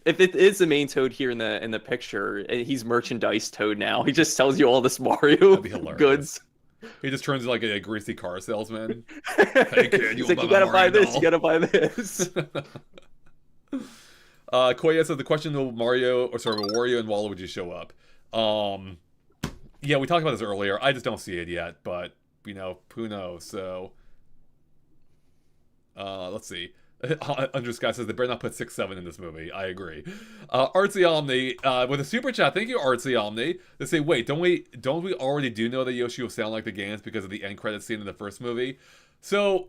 If it is the main Toad here in the picture, he's merchandise Toad now. He just sells you all this Mario goods. He just turns into like a greasy car salesman. Hey kid, he's like, you gotta buy this, you gotta buy this. Koya said the question: will Wario and Waluigi would you show up? Yeah, we talked about this earlier. I just don't see it yet, but who knows? So, let's see. Under Sky says they better not put 6-7 in this movie. I agree. Artsy Omni with a super chat. Thank you, Artsy Omni. They say, wait, don't we already know that Yoshi will sound like the games because of the end credit scene in the first movie? So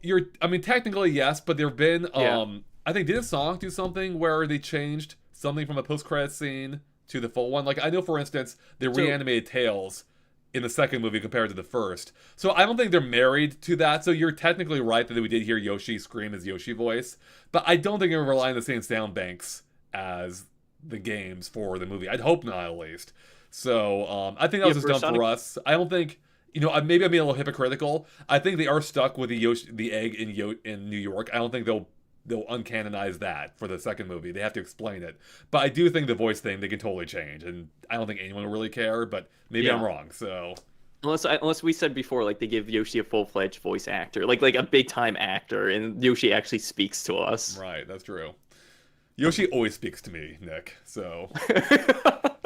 technically yes, but there've been I think did a song do something where they changed something from a post credit scene to the full one? Like I know, for instance, they reanimated Tails in the second movie compared to the first. So I don't think they're married to that. So you're technically right that we did hear Yoshi scream his Yoshi voice. But I don't think they're relying on the same sound banks as the games for the movie. I'd hope not, at least. So I think that was just done for us. I don't think, maybe I'm being a little hypocritical. I think they are stuck with the egg in New York. I don't think they'll uncanonize that for the second movie. They have to explain it. But I do think the voice thing they can totally change, and I don't think anyone will really care, but maybe I'm wrong. So unless we said before, like they give Yoshi a full-fledged voice actor, like a big-time actor, and Yoshi actually speaks to us. Right, that's true. Yoshi always speaks to me, Nick. So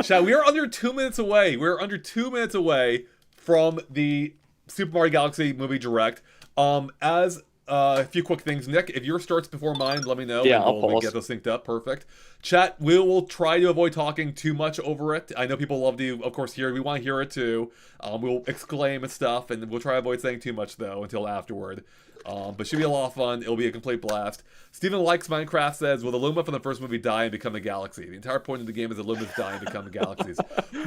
chat, we are under 2 minutes away. We're under 2 minutes away from the Super Mario Galaxy movie direct. As a few quick things, Nick. If yours starts before mine, let me know. Yeah, we'll get those synced up. Perfect. Chat, we will try to avoid talking too much over it. I know people love to, of course, hear it. We want to hear it too. We'll exclaim and stuff, and we'll try to avoid saying too much, though, until afterward. But should be a lot of fun. It'll be a complete blast. Steven Likes Minecraft says, will the Luma from the first movie die and become a galaxy? The entire point of the game is the Lumas die and become galaxies.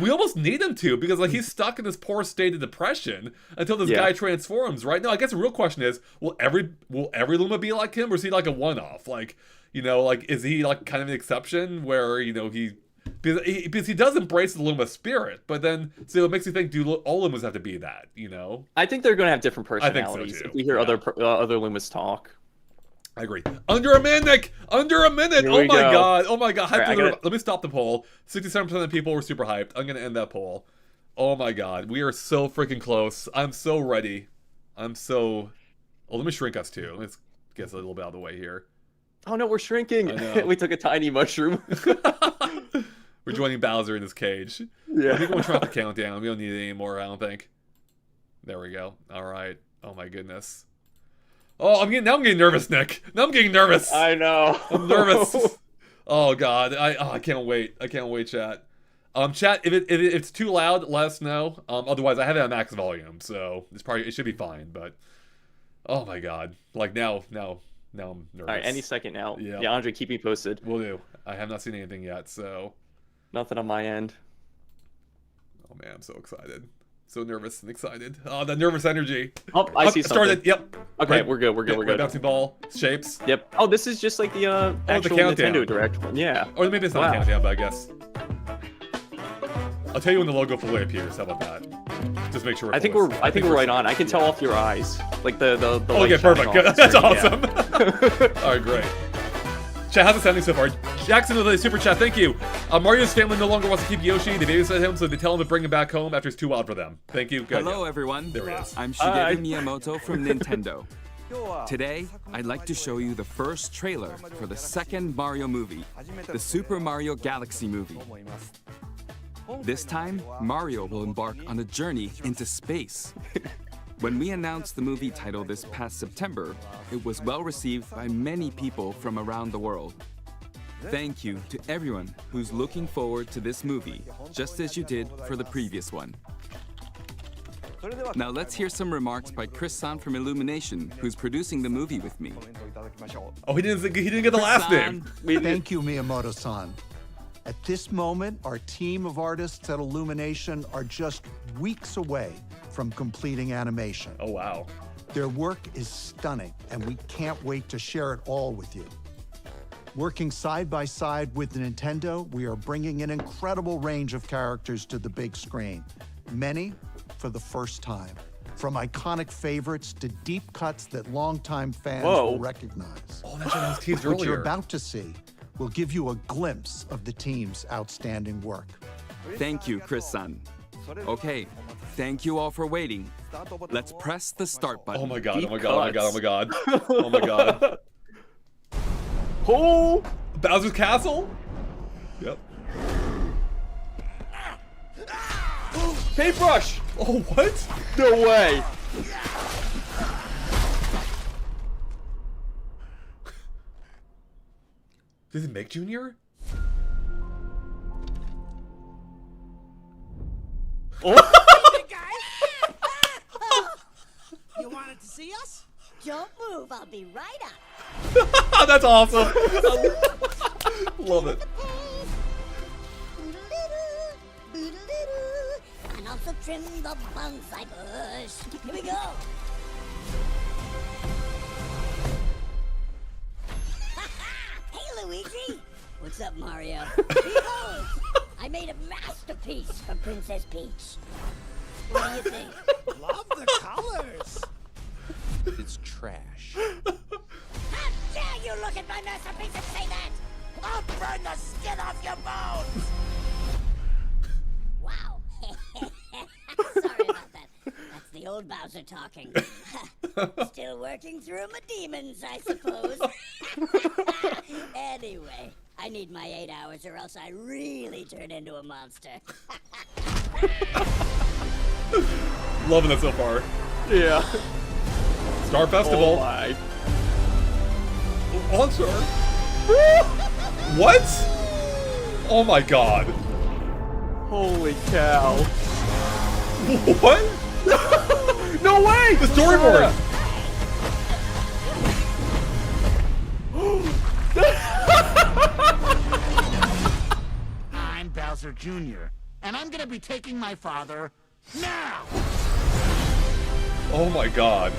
We almost need him to, because like he's stuck in this poor state of depression until this guy transforms, right? No, I guess the real question is, will every Luma be like him, or is he like a one-off? Like, you know, like is he like kind of an exception where, you know, because he does embrace the Luma spirit, but then so it makes you think, do all Lumas have to be that? You know, I think they're going to have different personalities. I think so too. If we hear other Lumas talk. I agree. Under a minute, Nick. Under a minute. Oh my god. Oh my god. Right, Let me stop the poll. 67% of the people were super hyped. I'm gonna end that poll. Oh my god. We are so freaking close. I'm so ready. I'm so. Oh, let me shrink us too. Let's get us a little bit out of the way here. Oh no, we're shrinking. We took a tiny mushroom. We're joining Bowser in his cage. Yeah. I think we'll try the countdown. We don't need it anymore, I don't think. There we go. All right. Oh my goodness. Oh, I'm getting nervous, Nick. Now I'm getting nervous. I know. I'm nervous. Oh god. I can't wait. I can't wait, chat. Chat, if it's too loud, let us know. Otherwise I have it at max volume, so it should be fine, but oh my god. Like now I'm nervous. Alright, any second now. Yeah. Yeah, Andre, keep me posted. Will do. I have not seen anything yet, so nothing on my end. Oh man, I'm so excited. So nervous and excited. Oh, that nervous energy. Oh, I see something. Started. Yep. Okay, we're good. We're good. Bouncing ball shapes. Yep. Oh, this is just like the actual Nintendo Direct one. Yeah. Or maybe it's not a countdown, but I guess. I'll tell you when the logo fully appears. How about that? Just make sure. I think we're right on. I can tell off your eyes, like the. Okay, perfect. Good. That's awesome. Yeah. All right, great. Chat, how's it sounding so far? Jackson with a super chat, thank you. Mario's family no longer wants to keep Yoshi. They babysit him, so they tell him to bring him back home after it's too wild for them. Thank you. Good. Hello, everyone. There he is. I'm Shigeru Miyamoto from Nintendo. Today, I'd like to show you the first trailer for the second Mario movie, the Super Mario Galaxy movie. This time, Mario will embark on a journey into space. When we announced the movie title this past September, it was well received by many people from around the world. Thank you to everyone who's looking forward to this movie, just as you did for the previous one. Now let's hear some remarks by Chris-san from Illumination, who's producing the movie with me. Oh, he didn't get the last name. Thank you, Miyamoto-san. At this moment, our team of artists at Illumination are just weeks away from completing animation. Oh, wow. Their work is stunning, and we can't wait to share it all with you. Working side by side with Nintendo, we are bringing an incredible range of characters to the big screen, many for the first time. From iconic favorites to deep cuts that longtime fans will recognize. Oh, that's what I was teased earlier. What you're about to see will give you a glimpse of the team's outstanding work. Thank you, Chris-san. Okay, thank you all for waiting. Let's press the start button. Oh my god, oh my god, oh my god, oh my god. Oh my god. Oh! Bowser's Castle? Yep. Paintbrush! Oh, what? No way! Does it make Junior? Oh. Hey guys! You wanted to see us? Don't move, I'll be right up. That's awesome. Love it. And also trim the bonsai bush. Here we go. Hey, Luigi. What's up, Mario? Behold, I made a masterpiece for Princess Peach. What do you think? Love the colors. It's trash. How dare you look at my masterpiece and say that? I'll burn the skin off your bones. Wow. Sorry about that. That's the old Bowser talking. Still working through my demons, I suppose. Anyway, I need my 8 hours or else I really turn into a monster. Loving it so far. Yeah. Star Festival. Oh my. Monster. What? Oh my god. Holy cow. What? No way! The storyboard. I'm Bowser Jr., and I'm gonna be taking my father now! Oh my god.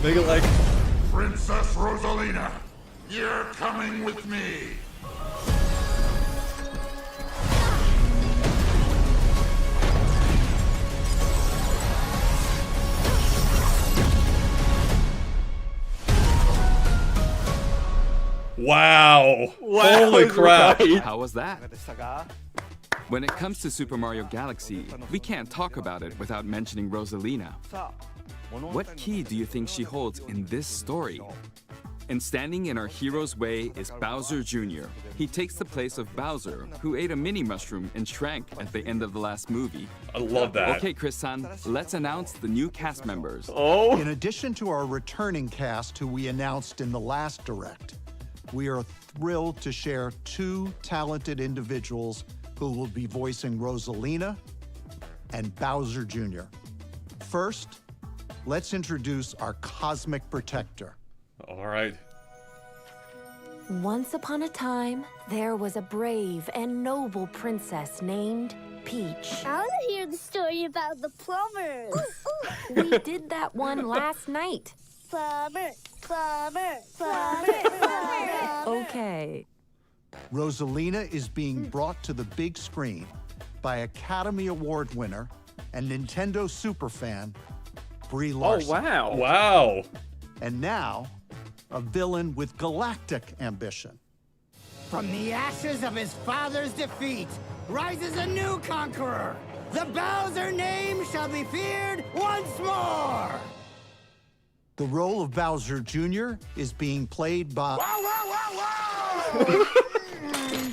Make it like... Princess Rosalina, you're coming with me. Wow. Wow, Holy crap. right. How was that? When it comes to Super Mario Galaxy, we can't talk about it without mentioning Rosalina. What key do you think she holds in this story? And standing in our hero's way is Bowser Jr. He takes the place of Bowser, who ate a mini mushroom and shrank at the end of the last movie. I love that. Okay, Chris-san, let's announce the new cast members. Oh, In addition to our returning cast who we announced in the last Direct, we are thrilled to share 2 talented individuals who will be voicing Rosalina and Bowser Jr. First, let's introduce our cosmic protector. All right. Once upon a time, there was a brave and noble princess named Peach. I want to hear the story about the plumbers. We did that one last night. Plumber, plumber, plumber, plumber. Okay. Rosalina is being brought to the big screen by Academy Award winner and Nintendo superfan Brie oh Larson. wow. Wow. And now, a villain with galactic ambition. From the ashes of his father's defeat rises a new conqueror. The Bowser name shall be feared once more. The role of Bowser Jr. is being played by...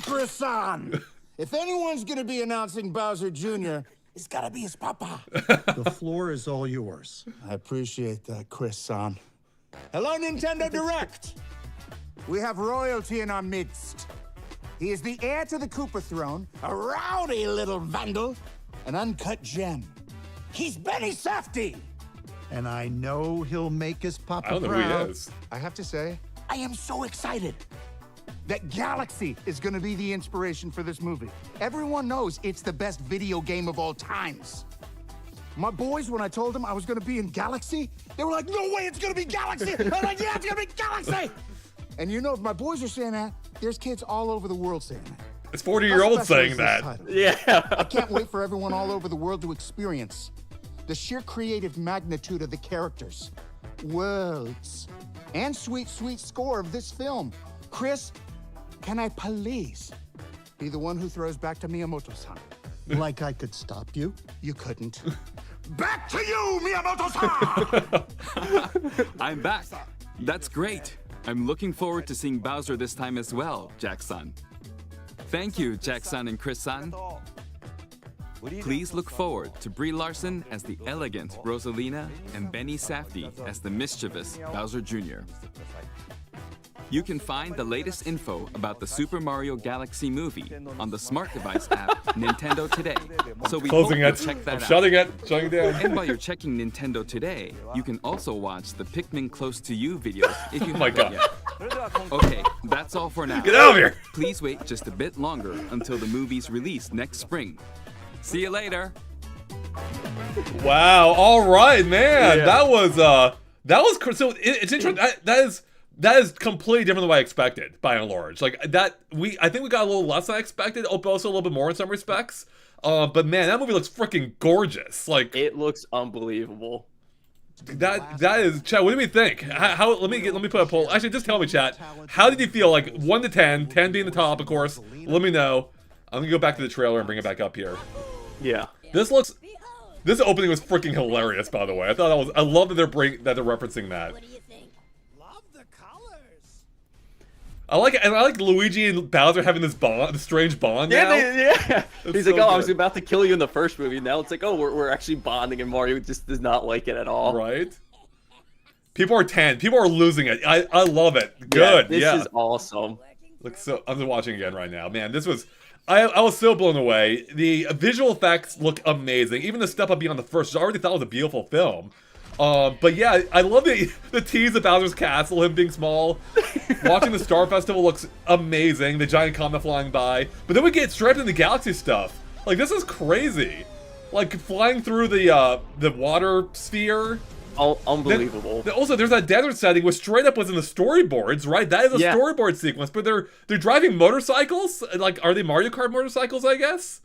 Chris-san, if anyone's gonna be announcing Bowser Jr., it's gotta be his papa. The floor is all yours. I appreciate that, Chris-san. Hello, Nintendo Direct. We have royalty in our midst. He is the heir to the Koopa throne, a rowdy little vandal, an uncut gem. He's Benny Safdie. And I know he'll make his papa I don't know who proud. he is. I have to say, I am so excited that Galaxy is gonna be the inspiration for this movie. Everyone knows it's the best video game of all times. My boys, when I told them I was gonna be in Galaxy, they were like, no way, it's gonna be Galaxy! I was like, yeah, it's gonna be Galaxy! And you know, if my boys are saying that, there's kids all over the world saying that. It's 40-year-olds How special saying is this that. title? Yeah. I can't wait for everyone all over the world to experience the sheer creative magnitude of the characters, worlds, and sweet, sweet score of this film. Chris, can I please be the one who throws back to Miyamoto-san? Like I could stop you? You couldn't. Back to you, Miyamoto-san! I'm back. That's great. I'm looking forward to seeing Bowser this time as well, Jack-san. Thank you, Jack-san and Chris-san. Please look forward to Brie Larson as the elegant Rosalina and Benny Safdie as the mischievous Bowser Jr. You can find the latest info about the Super Mario Galaxy movie on the smart device app Nintendo Today. So we hope Closing you'll it. check that I'm out. shutting it. Shutting down. And while you're checking Nintendo Today, you can also watch the Pikmin Close to You videos if you Oh my haven't God. yet. Okay, that's all for now. Get out of here. Please wait just a bit longer until the movie's release next spring. See you later. Wow. All right, man. Yeah. That was so it's interesting. That is completely different than what I expected, by and large. Like that, I think we got a little less than I expected. Oh, but also a little bit more in some respects. But man, that movie looks freaking gorgeous. Like It looks unbelievable. that is. Chat, what do we think? How let me put a poll. Actually, just tell me, chat. How did you feel? Like 1 to 10, 10 being the top, of course. Let me know. I'm gonna go back to the trailer and bring it back up here. Yeah. This opening was freaking hilarious, by the way. I thought I love that they're referencing that. What do you think? Love the colors. I like it, and I like Luigi and Bowser having this strange bond now. Yeah. He's so like, oh, I was good. about to kill you in the first movie. Now it's like, oh, we're actually bonding, and Mario just does not like it at all. Right? People are 10. People are losing it. I love it. Good. This Yeah. is awesome. Look, so I'm just watching again right now. Man, this was. I was so blown away. The visual effects look amazing. Even the step up beyond the first, I already thought it was a beautiful film. But yeah, I love the tease of Bowser's Castle, him being small. Watching the Star Festival looks amazing. The giant comet flying by. But then we get straight into the galaxy stuff. Like, this is crazy. Like, flying through the water sphere. Oh, unbelievable. Also, there's that desert setting which straight up was in the storyboards, right? That is a storyboard sequence, but they're driving motorcycles? Like, are they Mario Kart motorcycles, I guess?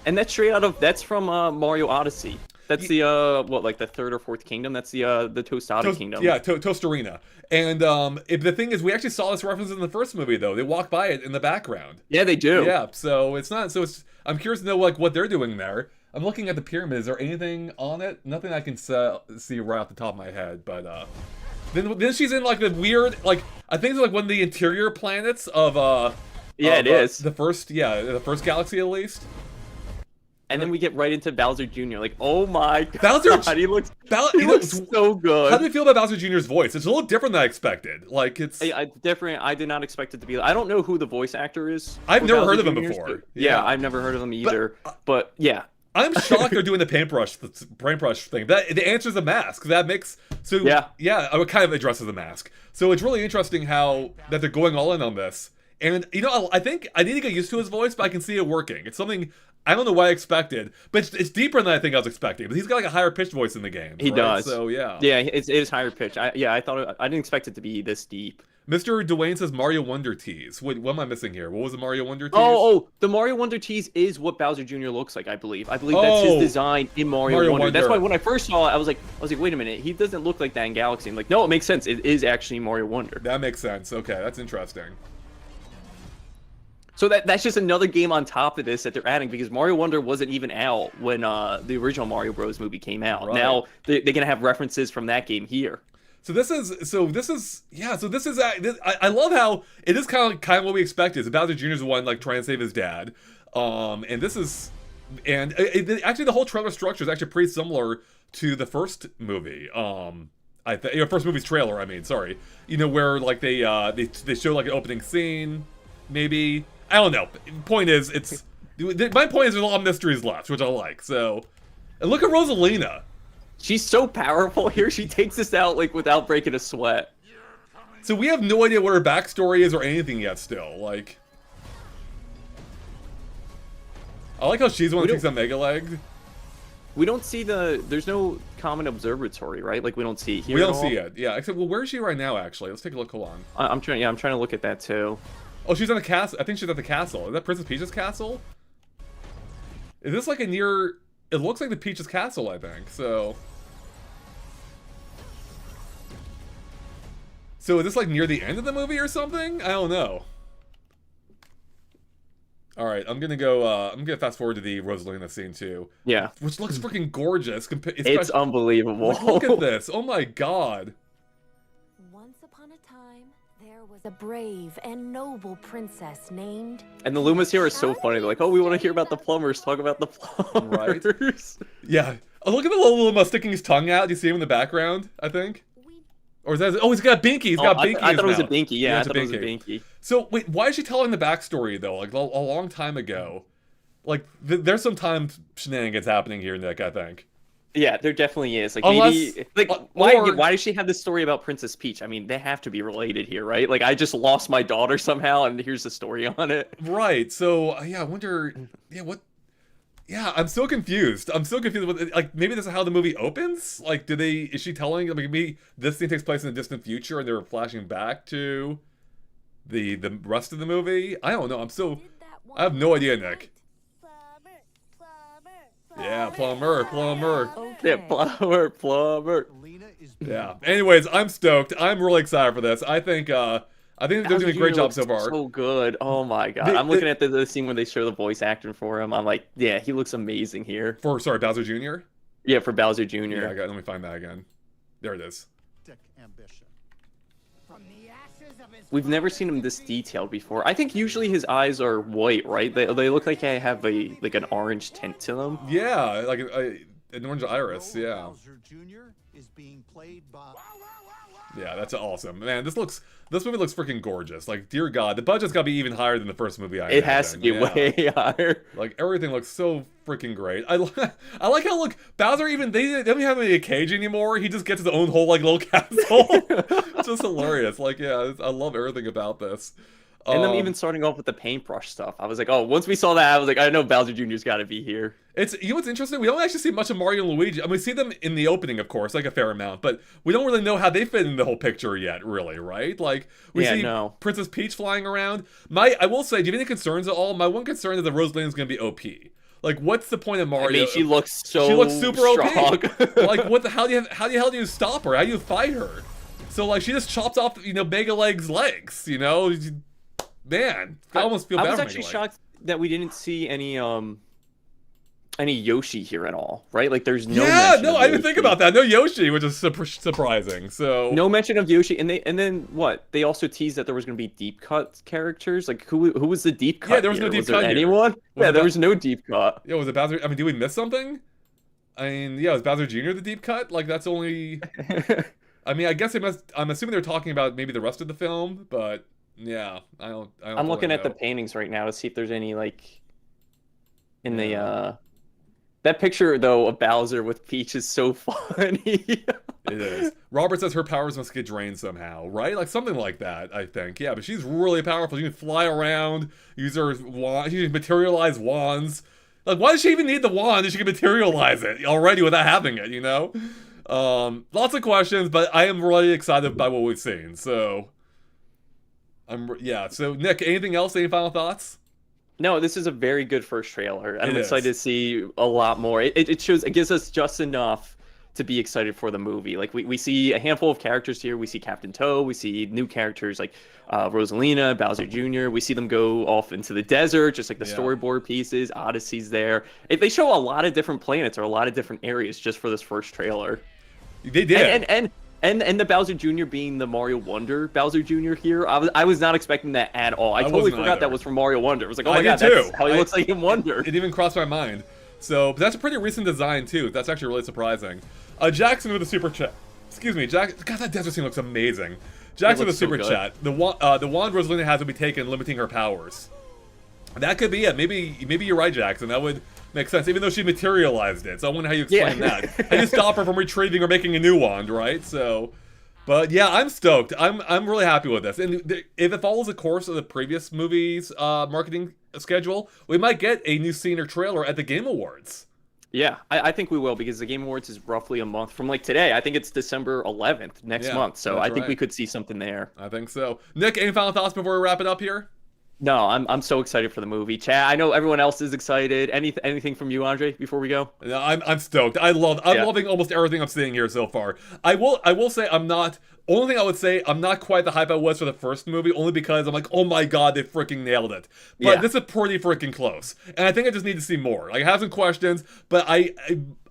And that's straight out of, that's from Mario Odyssey. That's the, what, like the third or fourth kingdom? That's the Tostada Kingdom. Yeah, Tostarena. And the thing is, we actually saw this reference in the first movie, though. They walk by it in the background. Yeah, they do. Yeah, so it's not, I'm curious to know, like, what they're doing there. I'm looking at the pyramid. Is there anything on it? Nothing I can see right off the top of my head, but, then she's in, like, the weird, like, I think it's, like, one of the interior planets of, yeah, it is. The first galaxy, at least. And then we get right into Bowser Jr. Like, oh my god, Bowser, he looks so good. How do you feel about Bowser Jr.'s voice? It's a little different than I expected. Like, it's different. I did not expect it to be. I don't know who the voice actor is. I've never Bowser heard of him Jr.'s, before. Yeah, I've never heard of him either. But yeah. I'm shocked they're doing the paintbrush thing. The answer is the mask. That makes it kind of addresses the mask. So it's really interesting how that they're going all in on this. And you know, I think I need to get used to his voice, but I can see it working. It's something I don't know what I expected, but it's deeper than I think I was expecting. But he's got like a higher pitched voice in the game. He does. So yeah. Yeah, it is higher pitch. I didn't expect it to be this deep. Mr. Dwayne says Mario Wonder tease. What am I missing here? What was the Mario Wonder tease? Oh, the Mario Wonder tease is what Bowser Jr. looks like, I believe. I believe that's his design in Mario Wonder. That's why when I first saw it, I was like, wait a minute, he doesn't look like that in Galaxy. I'm like, no, it makes sense. It is actually Mario Wonder. That makes sense. Okay, that's interesting. So that's just another game on top of this that they're adding, because Mario Wonder wasn't even out when the original Mario Bros. Movie came out. Right. Now they're gonna have references from that game here. I love how it is kind of what we expected. So Bowser Jr. is the one like trying to save his dad, and this is, actually the whole trailer structure is actually pretty similar to the first movie. First movie's trailer. I mean, sorry, where like they show like an opening scene, maybe. I don't know. Point is, my point is there's a lot of mysteries left, which I like. So, and look at Rosalina. She's so powerful here. She takes this out like without breaking a sweat. So we have no idea what her backstory is or anything yet. Still, like, I like how she's the one who takes that Mega Leg. We don't see there's no common observatory, right? Like we don't see it here. We don't see it. Yeah. Except, well, where is she right now? Actually, let's take a look. Hold on. I'm trying to look at that too. Oh, she's in the castle. I think she's at the castle. Is that Princess Peach's castle? Is this like a near... It looks like the Peach's castle, I think. So is this like near the end of the movie or something? I don't know. Alright, I'm gonna fast forward to the Rosalina scene too. Yeah. Which looks freaking gorgeous. It's unbelievable. Like, look at this. Oh my god. Once upon a time, there was a brave and noble princess named... And the Lumas here are so funny. They're like, oh, we want to hear about the plumbers. Talk about the plumbers. Right. Yeah. Oh, look at the little Luma sticking his tongue out. Do you see him in the background, I think? Or is that... Oh, he's got Binky. He's got Binky. I thought it was a Binky. Yeah, I thought it was a Binky. So, wait, why is she telling the backstory, though? Like, a long time ago. Like, there's some time shenanigans happening here, Nick, I think. Yeah, there definitely is. Like, unless, maybe... Like, why does she have this story about Princess Peach? I mean, they have to be related here, right? Like, I just lost my daughter somehow, and here's the story on it. Right. So, yeah, I wonder... Yeah, what... Yeah, I'm so confused. With, like, maybe this is how the movie opens? Like, is she telling... Like, maybe this scene takes place in the distant future, and they're flashing back to the rest of the movie? I don't know. I have no idea, Nick. Yeah, plumber. Okay. Yeah, plumber. Yeah. Anyways, I'm stoked. I'm really excited for this. I think they're doing a great job so far. So good. Oh my god. I'm looking at the scene where they show the voice acting for him. I'm like, yeah, he looks amazing here. For Bowser Jr.? Yeah, for Bowser Jr. Yeah, let me find that again. There it is. We've never seen him this detailed before. I think usually his eyes are white, right? They look like they have like an orange tint to them. Yeah, like an orange iris. Yeah. Yeah, that's awesome. Man, this movie looks freaking gorgeous. Like, dear God, the budget's gotta be even higher than the first movie I It has to be imagined. way higher. Like, everything looks so freaking great. I like how, look, Bowser they don't even have a cage anymore. He just gets his own whole, like, little castle. It's just hilarious. Like, yeah, I love everything about this. And them even starting off with the paintbrush stuff. I was like, oh, once we saw that, I was like, I know Bowser Jr.'s got to be here. You know what's interesting? We don't actually see much of Mario and Luigi. I mean, we see them in the opening, of course, like a fair amount, but we don't really know how they fit in the whole picture yet, really, right? Like, we see Princess Peach flying around. I will say, do you have any concerns at all? My one concern is that Rosalina's going to be OP. Like, what's the point of Mario? I mean, she looks super strong. OP. Like, what the how the hell do you stop her? How do you fight her? So, like, she just chops off, Mega Leg's legs, Man, I almost feel bad. I was actually shocked that we didn't see any Yoshi here at all, right? Like, there's no. Yeah, no, I didn't think about that. No Yoshi, which is surprising. So no mention of Yoshi, and then what? They also teased that there was going to be deep cut characters. Like, who was the deep cut? Yeah, there was no deep cut. There anyone? Yeah, there was no deep cut. Yeah, was it Bowser? I mean, did we miss something? I mean, yeah, was Bowser Jr. the deep cut? Like, that's only. I mean, I guess they must. I'm assuming they're talking about maybe the rest of the film, but. Yeah, I don't I'm looking at the paintings right now to see if there's any, like, in the that picture though of Bowser with Peach is so funny. It is. Robert says her powers must get drained somehow, right? Like something like that, I think. Yeah, but she's really powerful. She can fly around, use her wand, she can materialize wands. Like, why does she even need the wand if she can materialize it already without having it, Lots of questions, but I am really excited by what we've seen, so so Nick, anything else? Any final thoughts? No, this is a very good first trailer. I'm excited to see a lot more. It gives us just enough to be excited for the movie. Like, we see a handful of characters here. We see Captain Toad. We see new characters like Rosalina, Bowser Jr. We see them go off into the desert, just like the storyboard pieces. Odyssey's there. They show a lot of different planets or a lot of different areas just for this first trailer. They did. And the Bowser Jr. being the Mario Wonder Bowser Jr. here, I was not expecting that at all. I totally forgot that was from Mario Wonder. I was like, oh my god, that's how he looks like in Wonder. It even crossed my mind. So, but that's a pretty recent design too. That's actually really surprising. Jackson with a super chat. Excuse me, God, that desert scene looks amazing. Jackson with a super chat. The wand Rosalina has will be taken, limiting her powers. That could be it. Maybe you're right, Jackson. That would make sense, even though she materialized it. So I wonder how you explain that. How you stop her from retrieving or making a new wand, right? So, but yeah, I'm stoked. I'm really happy with this. And if it follows the course of the previous movie's marketing schedule, we might get a new scene or trailer at the Game Awards. Yeah, I think we will, because the Game Awards is roughly a month from, like, today. I think it's December 11th next month. So I think we could see something there. I think so. Nick, any final thoughts before we wrap it up here? No, I'm so excited for the movie. Chad, I know everyone else is excited. Anything from you, Andre, before we go? No, I'm stoked. I'm loving almost everything I'm seeing here so far. I will say only thing I would say, I'm not quite the hype I was for the first movie, only because I'm like, oh my god, they freaking nailed it. But this is pretty freaking close. And I think I just need to see more. Like, I have some questions, but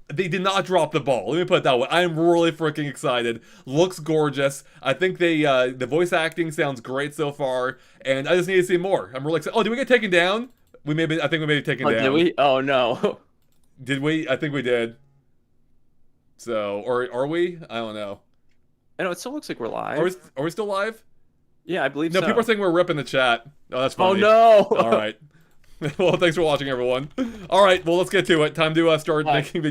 they did not drop the ball. Let me put it that way. I am really freaking excited. Looks gorgeous. I think the voice acting sounds great so far, and I just need to see more. I'm really excited. Oh, did we get taken down? I think we may be taken down. Did we? Oh no. Did we? I think we did. So, or are we? I don't know. I know it still looks like we're live. Are we still live? Yeah, I believe so. No, people are saying we're ripping the chat. Oh, that's funny. Oh no. All right. Well, thanks for watching, everyone. All right, well, let's get to it. Time to start making videos.